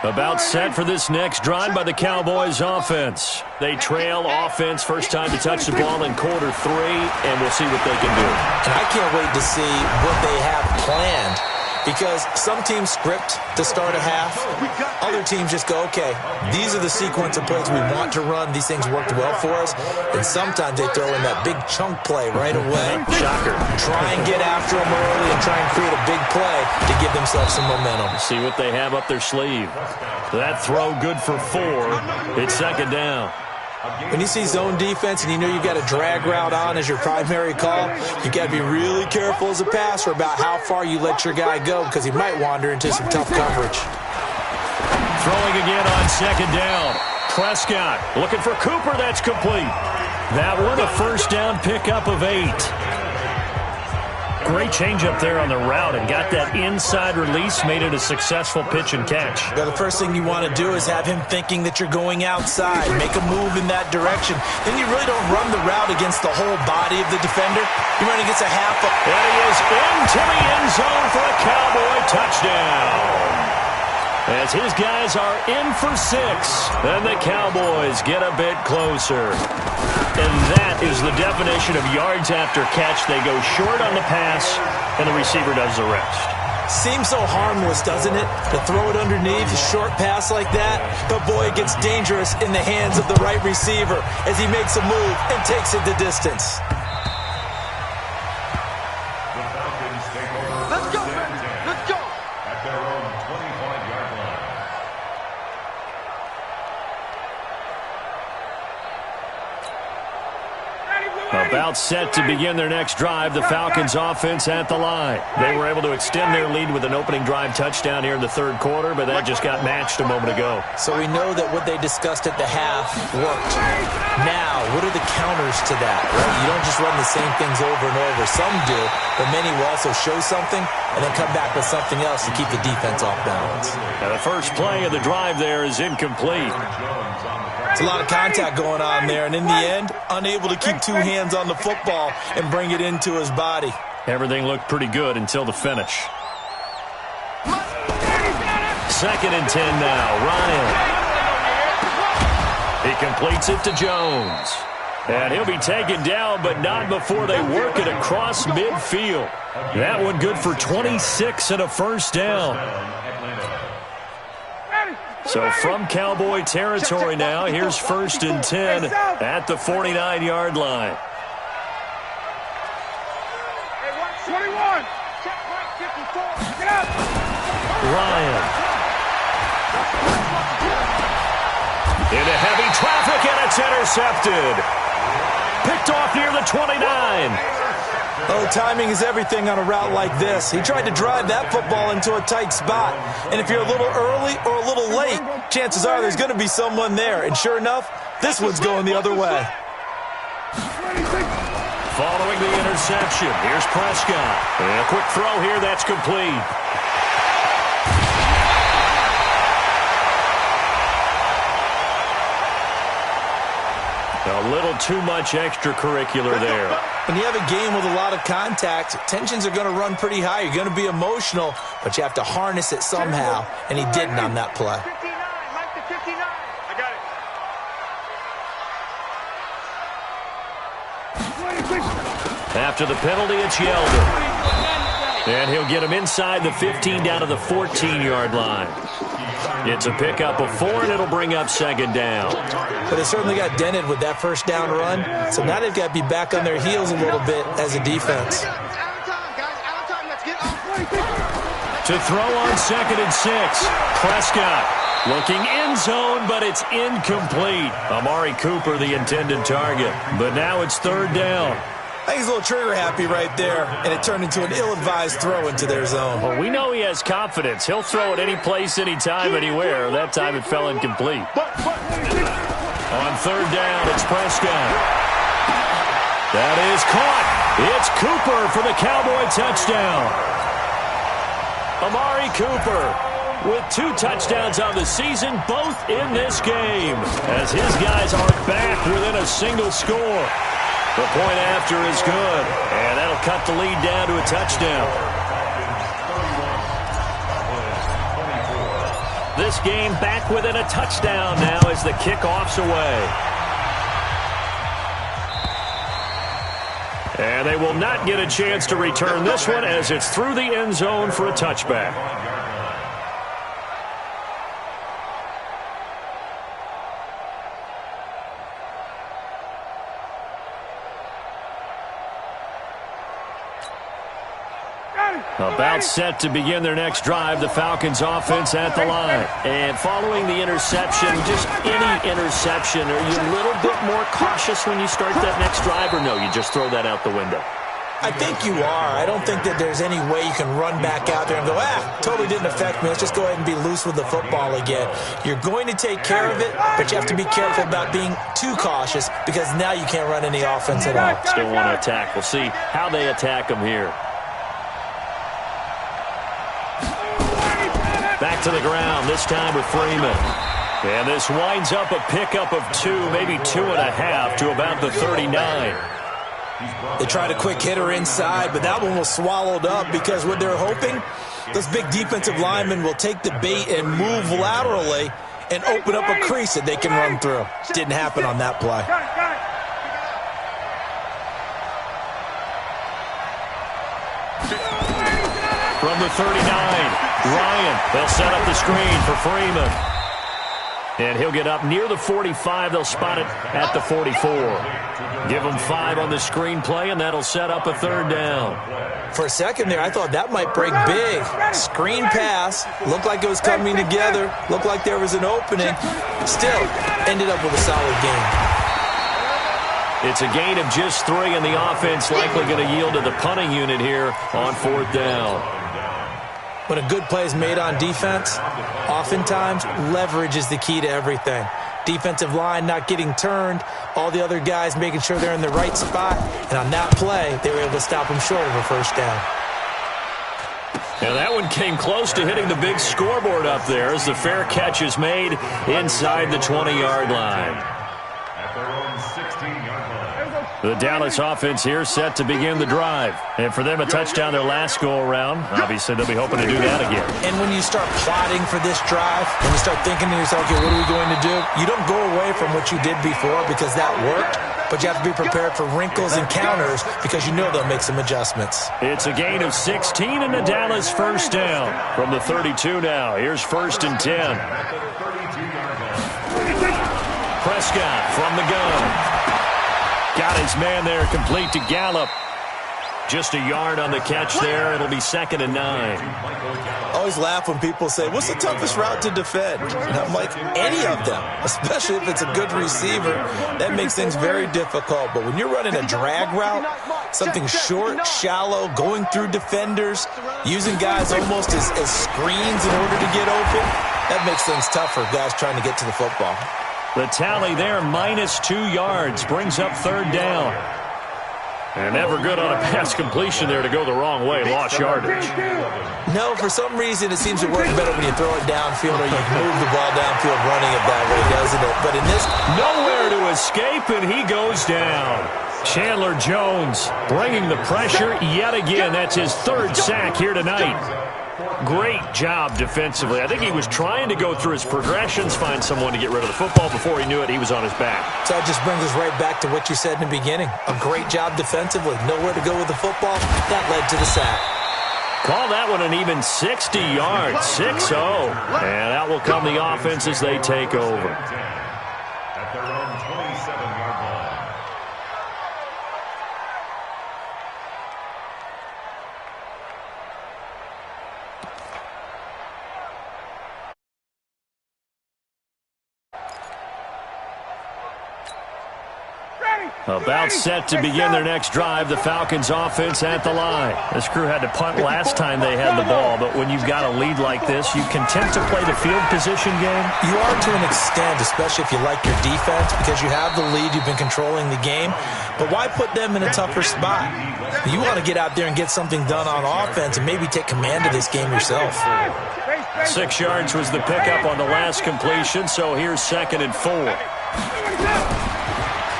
About set for this next drive by the Cowboys offense. They trail offense, first time to touch the ball in quarter 3, and we'll see what they can do. And I can't wait to see what they have planned, because some teams script to start a half. Other teams just go, okay, these are the sequence of plays we want to run. These things worked well for us. And sometimes they throw in that big chunk play right away. Shocker. Try and get after them early and try and create a big play to give themselves some momentum. See what they have up their sleeve. That throw good for 4. It's second down. When you see zone defense and you know you've got a drag route on as your primary call, you got to be really careful as a passer about how far you let your guy go, because he might wander into some tough coverage. Throwing again on second down. Prescott looking for Cooper. That's complete. That one a first down pickup of 8. Great change up there on the route and got that inside release, made it a successful pitch and catch. Yeah, the first thing you want to do is have him thinking that you're going outside, make a move in that direction. Then you really don't run the route against the whole body of the defender. You run against a half. And he is into the end zone for a Cowboy touchdown. As his guys are in for 6, and the Cowboys get a bit closer. And that is the definition of yards after catch. They go short on the pass, and the receiver does the rest. Seems so harmless, doesn't it? To throw it underneath, a short pass like that. But boy, it gets dangerous in the hands of the right receiver as he makes a move and takes it the distance. Let's go, baby. Let's go. At their own 25-yard line. About set to begin their next drive, the Falcons offense at the line. They were able to extend their lead with an opening drive touchdown here in the third quarter, but that just got matched a moment ago. So we know that what they discussed at the half worked. Now, what are the counters to that? Right? You don't just run the same things over and over. Some do, but many will also show something and then come back with something else to keep the defense off balance. Now the first play of the drive there is incomplete. It's a lot of contact going on there, and in the end, unable to keep 2 hands on the football and bring it into his body. Everything looked pretty good until the finish. Second and 10 now. Ryan. He completes it to Jones. And he'll be taken down, but not before they work it across midfield. That one good for 26 and a first down. So from Cowboy territory now, here's first and 10 at the 49-yard line. 21. Check right 54. Get out. Ryan. Into heavy traffic, and it's intercepted. Picked off near the 29. Oh, timing is everything on a route like this. He tried to drive that football into a tight spot. And if you're a little early or a little late, chances are there's going to be someone there. And sure enough, this one's going the other way. Following the interception, here's Prescott. And a quick throw here, that's complete. A little too much extracurricular there. When you have a game with a lot of contact, tensions are going to run pretty high. You're going to be emotional, but you have to harness it somehow, and he didn't on that play. 59. Mike to 59. I got it. After the penalty, it's Yeldon. And he'll get him inside the 15 down to the 14-yard line. It's a pickup of 4, and it'll bring up second down. But they certainly got dented with that first down run, so now they've got to be back on their heels a little bit as a defense. To throw on 2nd and 6. Prescott looking end zone, but it's incomplete. Amari Cooper, the intended target. But now it's 3rd down. I think he's a little trigger happy right there, and it turned into an ill-advised throw into their zone. Well, we know he has confidence. He'll throw it any place, anytime, anywhere. That time it fell incomplete. On 3rd down, it's Prescott. That is caught. It's Cooper for the Cowboy touchdown. Amari Cooper with 2 touchdowns on the season, both in this game, as his guys are back within a single score. The point after is good, and that'll cut the lead down to a touchdown. This game back within a touchdown now as the kickoff's away. And they will not get a chance to return this one as it's through the end zone for a touchback. About set to begin their next drive, the Falcons offense at the line. And following the interception, just any interception, are you a little bit more cautious when you start that next drive, or no, you just throw that out the window? I think you are. I don't think that there's any way you can run back out there and go, totally didn't affect me. Let's just go ahead and be loose with the football again. You're going to take care of it, but you have to be careful about being too cautious because now you can't run any offense at all. Still want to attack. We'll see how they attack them here. Back to the ground, this time with Freeman. And this winds up a pickup of 2, maybe 2.5 to about the 39. They tried a quick hitter inside, but that one was swallowed up because what they're hoping, those big defensive linemen will take the bait and move laterally and open up a crease that they can run through. Didn't happen on that play. From the 39, Ryan, they'll set up the screen for Freeman. And he'll get up near the 45. They'll spot it at the 44. Give him 5 on the screen play, and that'll set up a 3rd down. For a second there, I thought that might break big. Screen pass. Looked like it was coming together. Looked like there was an opening. Still, ended up with a solid game. It's a gain of just 3, and the offense likely going to yield to the punting unit here on 4th down. When a good play is made on defense, oftentimes leverage is the key to everything. Defensive line not getting turned, all the other guys making sure they're in the right spot, and on that play, they were able to stop them short of a 1st down. And that one came close to hitting the big scoreboard up there as the fair catch is made inside the 20-yard line. The Dallas offense here set to begin the drive. And for them, a touchdown their last go-around. Obviously, they'll be hoping to do that again. And when you start plotting for this drive, when you start thinking to yourself, okay, what are we going to do? You don't go away from what you did before because that worked, but you have to be prepared for wrinkles and counters because you know they'll make some adjustments. It's a gain of 16 and the Dallas 1st down. From the 32 now, here's 1st and 10. Prescott from the gun. Got his man there, complete to Gallup. Just a yard on the catch there. It'll be 2nd and 9. I always laugh when people say, what's the toughest route to defend? And I'm like, any of them, especially if it's a good receiver. That makes things very difficult. But when you're running a drag route, something short, shallow, going through defenders, using guys almost as screens in order to get open, that makes things tough for guys trying to get to the football. The tally there, minus 2 yards, brings up 3rd down. And never good on a pass completion there to go the wrong way, lost yardage. No, for some reason it seems to work better when you throw it downfield or you move the ball downfield running it that way, doesn't it? But in this... Nowhere to escape, and he goes down. Chandler Jones bringing the pressure yet again. That's his 3rd sack here tonight. Great job defensively. I think he was trying to go through his progressions, find someone to get rid of the football. Before he knew it, he was on his back. So that just brings us right back to what you said in the beginning. A great job defensively. Nowhere to go with the football. That led to the sack. Call that one an even 60 yards, 6-0. And out will come the offense as they take over. At their own 27-yard line. About set to begin their next drive, the Falcons offense at the line. This crew had to punt last time they had the ball, but when you've got a lead like this, you content to play the field position game? You are to an extent, especially if you like your defense, because you have the lead, you've been controlling the game. But why put them in a tougher spot? You want to get out there and get something done on offense and maybe take command of this game yourself. 6 yards was the pickup on the last completion, so here's 2nd and 4.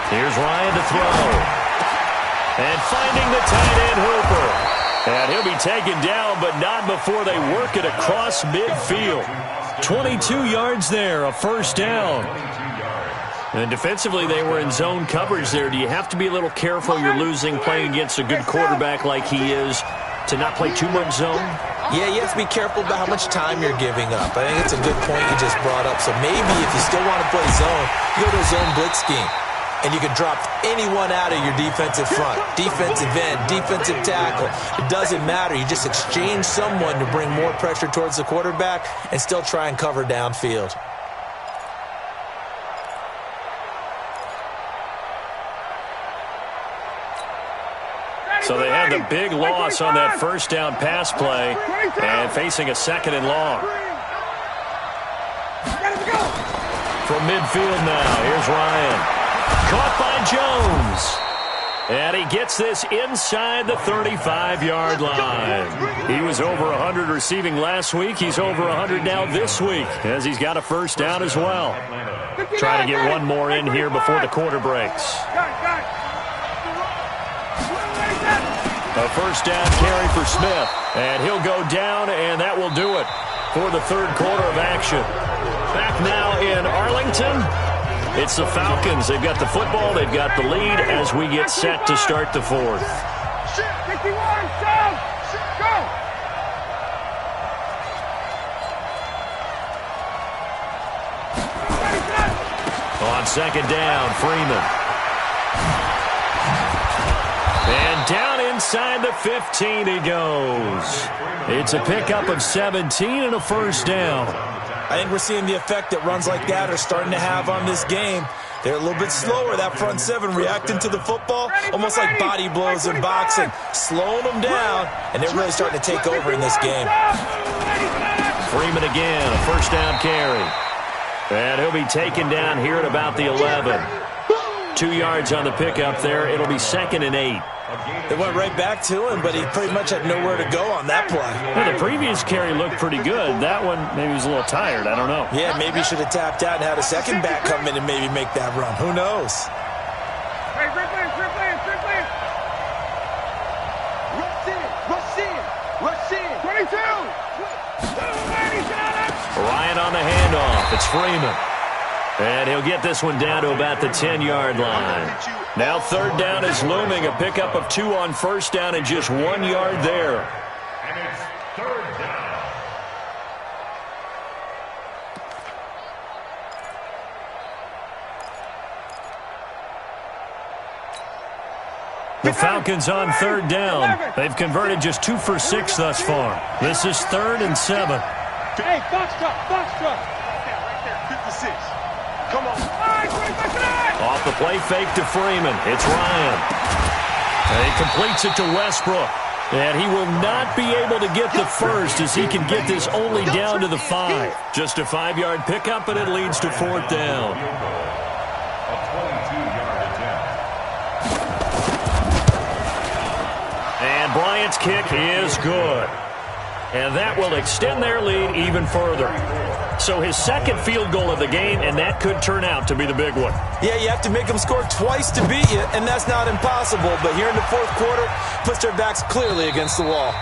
Here's Ryan to throw. And finding the tight end Hooper. And he'll be taken down, but not before they work it across midfield. 22 yards there, a first down. And defensively, they were in zone coverage there. Do you have to be a little careful? You're losing playing against a good quarterback like he is to not play too much zone? Yeah, you have to be careful about how much time you're giving up. I think it's a good point you just brought up. So maybe if you still want to play zone, you go to a zone blitz scheme. And you can drop anyone out of your defensive front, defensive end, defensive tackle. It doesn't matter. You just exchange someone to bring more pressure towards the quarterback and still try and cover downfield. So they had the big loss on that first down pass play and facing a 2nd and long. From midfield now, here's Ryan. Caught by Jones. And he gets this inside the 35-yard line. He was over 100 receiving last week. He's over 100 now this week as he's got a first down as well. Trying to get one more in here before the quarter breaks. A first down carry for Smith. And he'll go down, and that will do it for the third quarter of action. Back now in Arlington. It's the Falcons. They've got the football. They've got the lead as we get set to start the fourth. On second down, Freeman. And down inside the 15 he goes. It's a pickup of 17 and a first down. I think we're seeing the effect that runs like that are starting to have on this game. They're a little bit slower, that front seven, reacting to the football, almost like body blows in boxing, slowing them down, and they're really starting to take over in this game. Freeman again, a first down carry. And he'll be taken down here at about the 11. 2 yards on the pickup there. It'll be 2nd and 8. They went right back to him, but he pretty much had nowhere to go on that play. Well, the previous carry looked pretty good. That one, maybe he was a little tired. I don't know. Yeah, maybe he should have tapped out and had a second back come in and maybe make that run. Who knows? Hey, rush in. 22. Ryan on the handoff. It's Freeman. And he'll get this one down to about the 10-yard line. Now third down is looming. A pickup of 2 on first down and just 1 yard there. And it's third down. The Falcons on third down. They've converted just 2 for 6 thus far. This is 3rd and 7. Hey, box truck. Right there, 56. Come on. Off the play fake to Freeman. It's Ryan. And he completes it to Westbrook. And he will not be able to get the first as he can get this only down to the 5. Just a 5-yard pickup, and it leads to 4th down. A 22-yard attempt. And Bryant's kick is good. And that will extend their lead even further. So his second field goal of the game, and that could turn out to be the big one. Yeah, you have to make them score twice to beat you, and that's not impossible. But here in the fourth quarter, puts their backs clearly against the wall.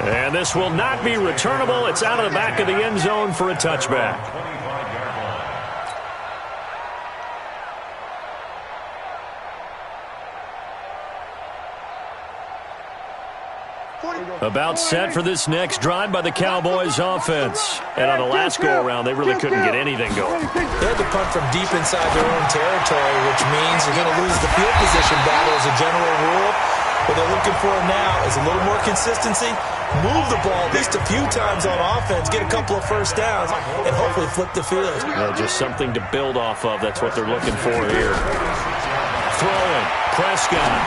And this will not be returnable. It's out of the back of the end zone for a touchback. 25-yard line. About set for this next drive by the Cowboys offense. And on the last go-around, they really couldn't get anything going. They had to punt from deep inside their own territory, which means you're going to lose the field position battle as a general rule. What they're looking for now is a little more consistency, move the ball at least a few times on offense, get a couple of first downs, and hopefully flip the field. Well, just something to build off of. That's what they're looking for here. throwing. Prescott.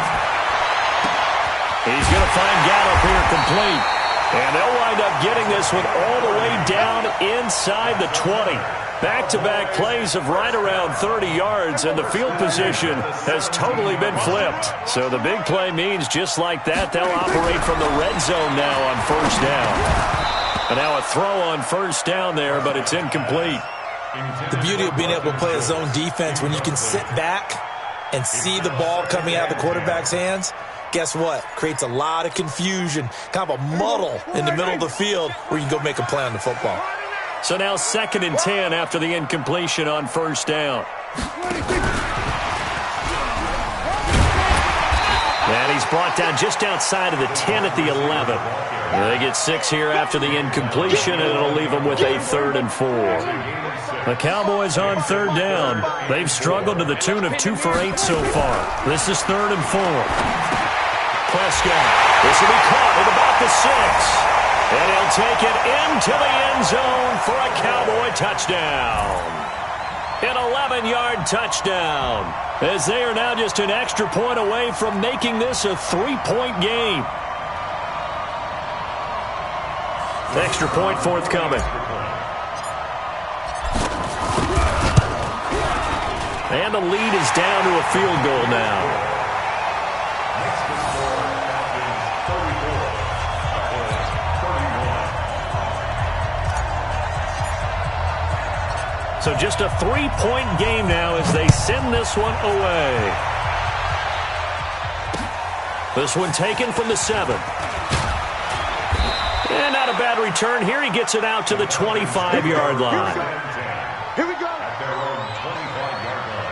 He's going to find Gallup here complete. And they'll wind up getting this one all the way down inside the 20. Back-to-back plays of right around 30 yards, and the field position has totally been flipped. So the big play means just like that, they'll operate from the red zone now on first down. And now a throw on first down there, but it's incomplete. The beauty of being able to play a zone defense, when you can sit back and see the ball coming out of the quarterback's hands, guess what? Creates a lot of confusion, kind of a muddle in the middle of the field where you can go make a play on the football. So now 2nd and 10 after the incompletion on first down. And he's brought down just outside of the 10 at the 11. They get 6 here after the incompletion, and it'll leave them with a 3rd and 4. The Cowboys on 3rd down. They've struggled to the tune of 2 for 8 so far. This is 3rd and 4. Prescott. This will be caught at about the 6. And he'll take it into the end zone for a Cowboy touchdown. An 11-yard touchdown, as they are now just an extra point away from making this a 3-point game. Extra point forthcoming. And the lead is down to a field goal now. So just a 3-point game now as they send this one away. This one taken from the 7. And not a bad return here. He gets it out to the 25-yard line. Here we go. At their own 25-yard line.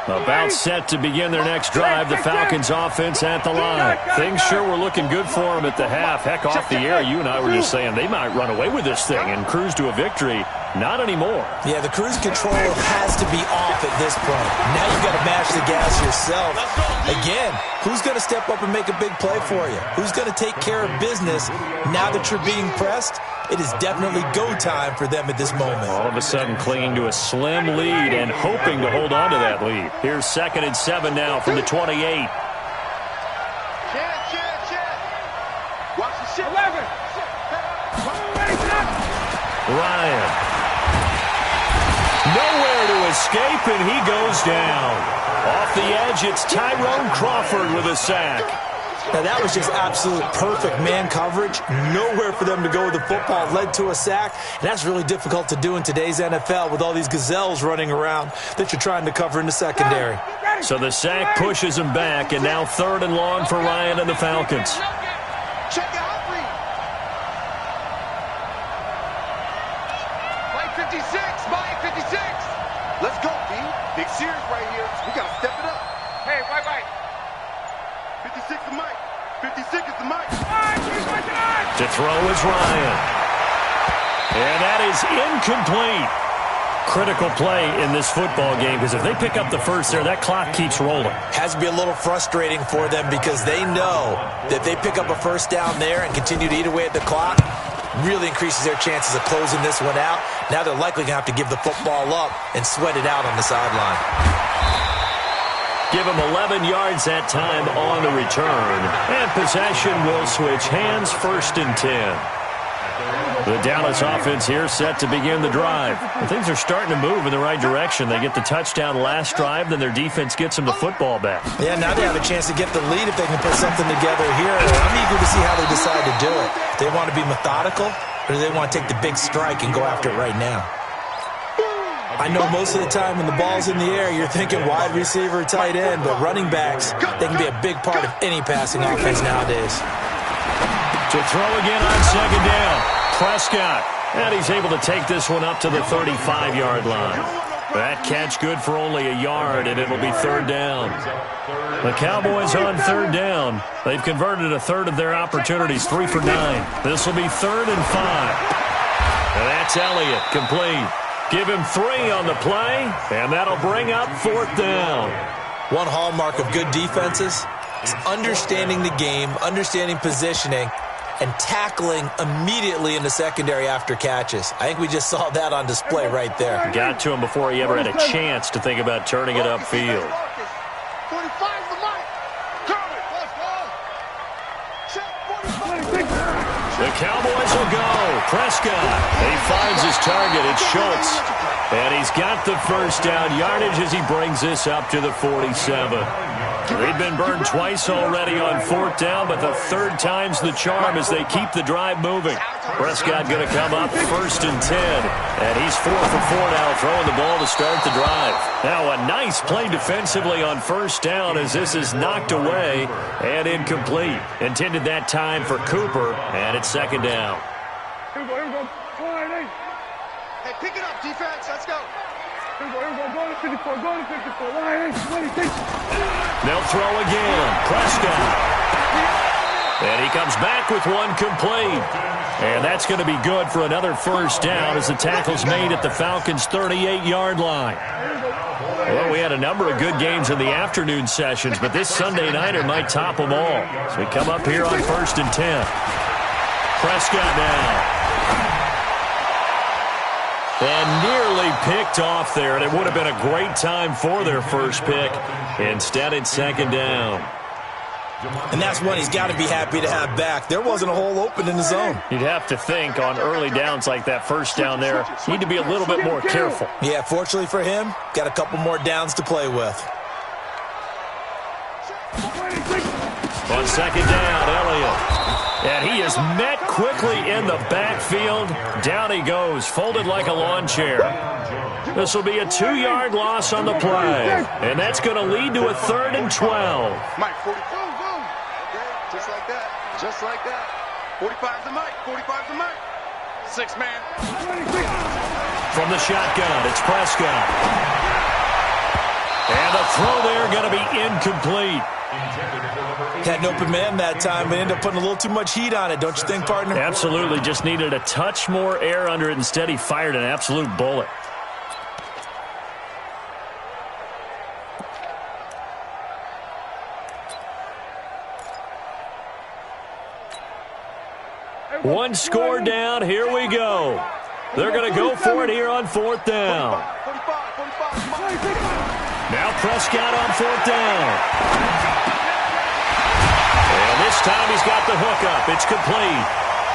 About set to begin their next drive. The Falcons offense at the line. Things sure were looking good for them at the half. Heck, off the air, you and I were just saying they might run away with this thing and cruise to a victory. Not anymore. Yeah, the cruise control has to be off at this point. Now you've got to mash the gas yourself. Again, who's going to step up and make a big play for you? Who's going to take care of business now that you're being pressed? It is definitely go time for them at this moment. All of a sudden clinging to a slim lead and hoping to hold on to that lead. Here's 2nd and 7 now from the 28. Chance. Watch the shit. 11. Ryan. Nowhere to escape, and he goes down. Off the edge, it's Tyrone Crawford with a sack. Now, that was just absolute perfect man coverage. Nowhere for them to go with the football. Led to a sack. And that's really difficult to do in today's NFL with all these gazelles running around that you're trying to cover in the secondary. So the sack pushes him back, and now 3rd and long for Ryan and the Falcons. Check it out, Reed. Mike 56. Mike 56. Let's go, D. Big series right here. We got to step it up. Hey, right. 56 is Mike. 56 is the Mike. To throw is Ryan. And that is incomplete. Critical play in this football game, because if they pick up the first there, that clock keeps rolling. Has to be a little frustrating for them because they know that if they pick up a first down there and continue to eat away at the clock, really increases their chances of closing this one out. Now they're likely going to have to give the football up and sweat it out on the sideline. Give him 11 yards that time on the return. And possession will switch hands, 1st and 10. The Dallas offense here set to begin the drive. Things are starting to move in the right direction. They get the touchdown last drive, then their defense gets them the football back. Yeah, now they have a chance to get the lead if they can put something together here. I'm eager to see how they decide to do it. Do they want to be methodical, or do they want to take the big strike and go after it right now? I know most of the time when the ball's in the air, you're thinking wide receiver, tight end, but running backs, they can be a big part of any passing offense nowadays. To throw again on 2nd down, Prescott. And he's able to take this one up to the 35-yard line. That catch good for only a yard, and it'll be 3rd down. The Cowboys on 3rd down. They've converted a third of their opportunities, 3 for 9. This will be 3rd and 5. And that's Elliott, complete. Give him 3 on the play, and that'll bring up 4th down. One hallmark of good defenses is understanding the game, understanding positioning, and tackling immediately in the secondary after catches. I think we just saw that on display right there. Got to him before he ever had a chance to think about turning it upfield. The Cowboys will go. Prescott. He finds his target. It's Schultz. And he's got the first down yardage as he brings this up to the 47. They've been burned twice already on fourth down, but the third time's the charm as they keep the drive moving. Prescott going to come up 1st and 10. And he's 4 for 4 now, throwing the ball to start the drive. Now a nice play defensively on first down as this is knocked away and incomplete. Intended that time for Cooper, and it's second down. Here we go. Hey, pick it up, defense. Let's go. Here we go. Go to 54. Go to 54. They'll throw again. Prescott. And he comes back with one complete. And that's going to be good for another first down as the tackle's made at the Falcons' 38-yard line. Well, we had a number of good games in the afternoon sessions, but this Sunday nighter might top them all. So we come up here on 1st and 10. Prescott now. And nearly picked off there, and it would have been a great time for their first pick. Instead, it's second down. And that's one he's got to be happy to have back. There wasn't a hole open in the zone. You'd have to think on early downs like that first down there, you need to be a little bit more careful. Yeah, fortunately for him, got a couple more downs to play with. On second down, Elliott. And he is met quickly in the backfield. Down he goes, folded like a lawn chair. This will be a 2-yard loss on the play. And that's going to lead to a 3rd and 12. Mike, 40. Just like that. Just like that. 45's the Mike. 45's the Mike. 6-man. From the shotgun, it's Prescott. And the throw there going to be incomplete. Had an open man that time, but ended up putting a little too much heat on it, don't you think, partner? Absolutely. Just needed a touch more air under it. Instead, he fired an absolute bullet. One score down. Here we go. They're going to go for it here on 4th down. Now Prescott on 4th down. And this time he's got the hook up. It's complete.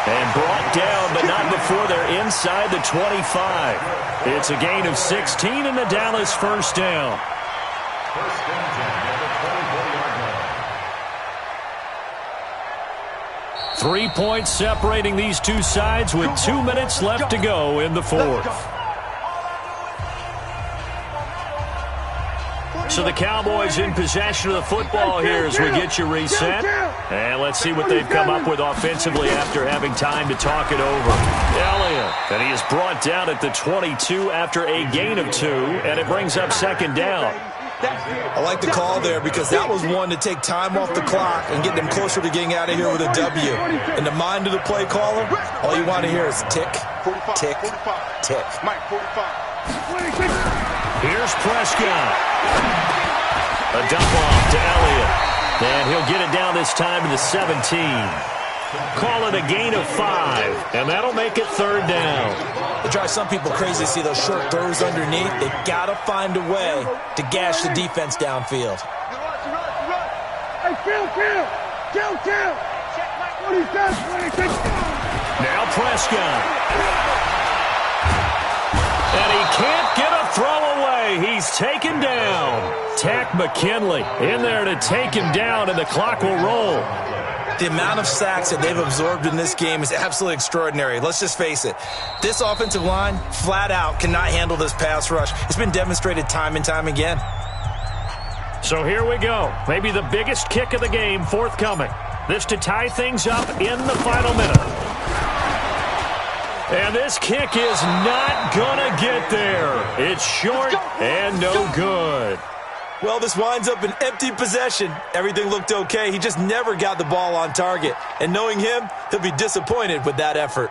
And brought down, but not before they're inside the 25. It's a gain of 16 in the Dallas first down. 3 points separating these two sides with 2 minutes left to go in the fourth. So the Cowboys in possession of the football here as we get you reset. And let's see what they've come up with offensively after having time to talk it over. Elliott, and he is brought down at the 22 after a gain of 2, and it brings up second down. I like the call there because that was one to take time off the clock and get them closer to getting out of here with a W. In the mind of the play caller, all you want to hear is tick, tick, tick. Mike, 45. Here's Prescott. A dump off to Elliott. And he'll get it down this time to the 17. Call it a gain of 5, and that'll make it third down. It drives some people crazy to see those short throws underneath. They've got to find a way to gash the defense downfield. Hey, kill. Now Prescott. And he can't get a throw away. He's taken down. Tack McKinley in there to take him down, and the clock will roll. The amount of sacks that they've absorbed in this game is absolutely extraordinary. Let's just face it. This offensive line, flat out, cannot handle this pass rush. It's been demonstrated time and time again. So here we go. Maybe the biggest kick of the game forthcoming. This to tie things up in the final minute. And this kick is not gonna get there. It's short and no good. Well, this winds up an empty possession. Everything looked okay. He just never got the ball on target. And knowing him, he'll be disappointed with that effort.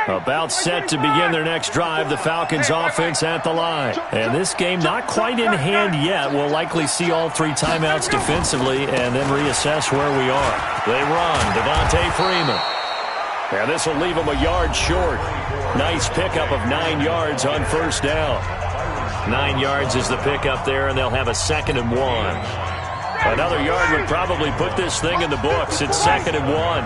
About set to begin their next drive, the Falcons offense at the line. And this game not quite in hand yet. We'll likely see all 3 timeouts defensively and then reassess where we are. They run, Devontae Freeman. And this will leave them a yard short. Nice pickup of 9 yards on first down. 9 yards is the pickup there, and they'll have a 2nd and 1. Another yard would probably put this thing in the books. It's 2nd and 1.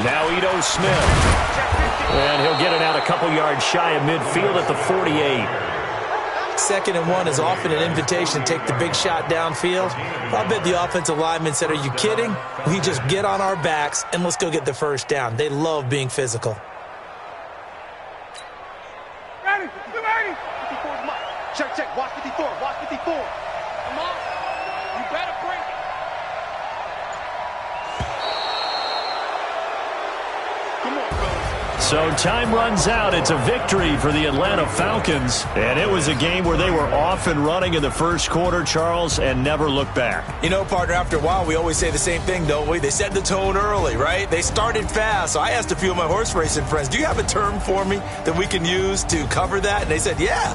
Now Ito Smith. And he'll get it out a couple yards shy of midfield at the 48. 2nd and 1 is often an invitation to take the big shot downfield. I bet the offensive lineman said, are you kidding? We just get on our backs and let's go get the first down. They love being physical. Ready. 54 is mine. Check. Watch 54. Watch 54. Come on. You better bring it. Come on, fellas. So time runs out. It's a victory for the Atlanta Falcons. And it was a game where they were off and running in the first quarter, Charles, and never looked back. You know, partner, after a while, we always say the same thing, don't we? They set the tone early, right? They started fast. So I asked a few of my horse racing friends, do you have a term for me that we can use to cover that? And they said, yeah.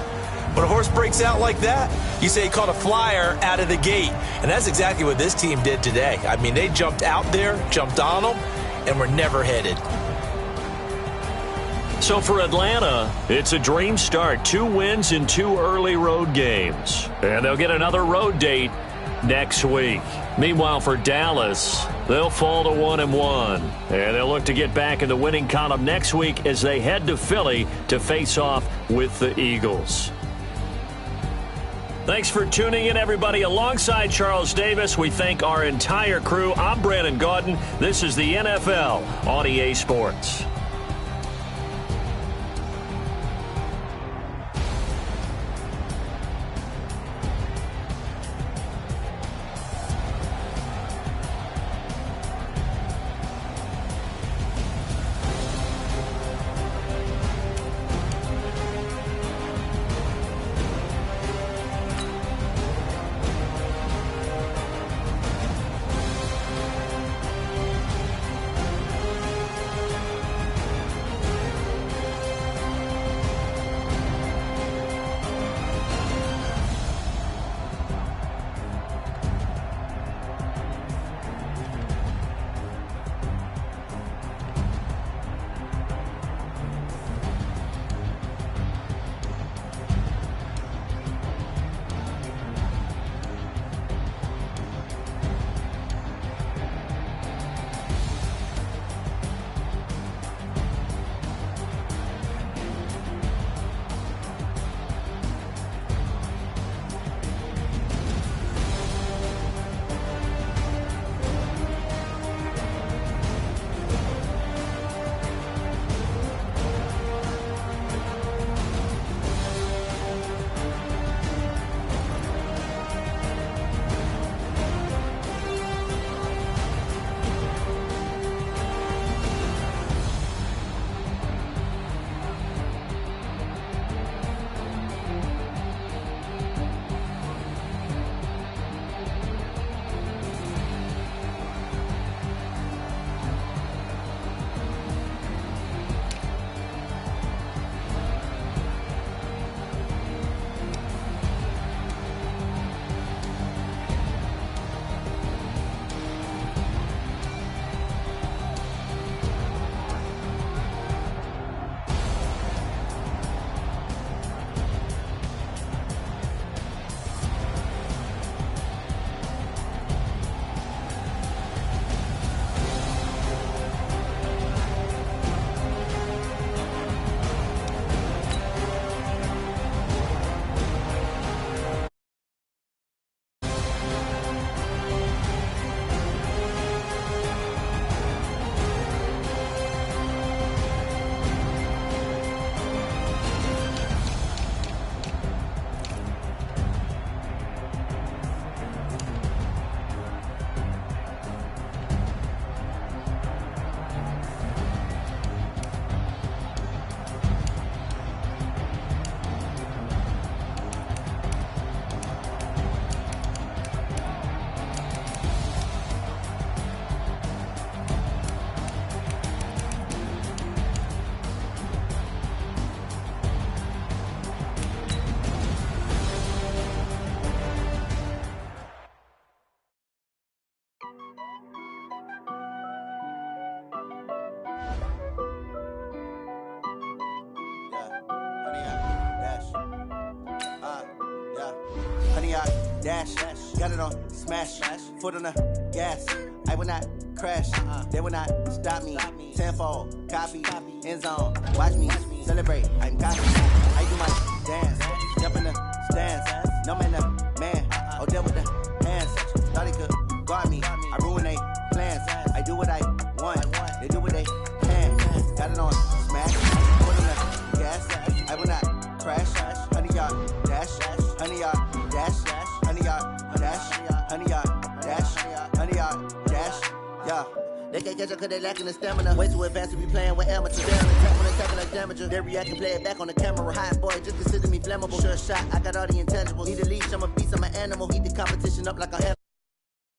When a horse breaks out like that, you say he caught a flyer out of the gate. And that's exactly what this team did today. I mean, they jumped out there, jumped on them, and were never headed. So for Atlanta, it's a dream start. 2 wins in 2 early road games. And they'll get another road date next week. Meanwhile, for Dallas, they'll fall to 1-1. And they'll look to get back in the winning column next week as they head to Philly to face off with the Eagles. Thanks for tuning in, everybody. Alongside Charles Davis, we thank our entire crew. I'm Brandon Gaudin. This is the NFL on EA Sports. 100-yard dash. Got it on smash. Foot on the gas. I will not crash. They will not stop me. Tenfold, copy, end zone. Watch me celebrate. I'm copy. I do my dance. Jump in the stands. No man, the man. Oh, deal with the hands. Thought he could guard me. I ruin they plans. I do what I want. They do what they can. Got it on smash. Foot on the gas. I will not crash. 100-yard dash. 100-yard dash. 100-yard dash. 100-yard dash. 100-yard dash. Yeah. They can't catch up cause they lacking the stamina. Way too advanced to be playing with amateurs. They on attack when they attacking like damager. They react and play it back on the camera. Hot boy, just consider me flammable. Sure shot, I got all the intangibles. Need a leash, I'm a beast, I'm an animal. Heat the competition up like a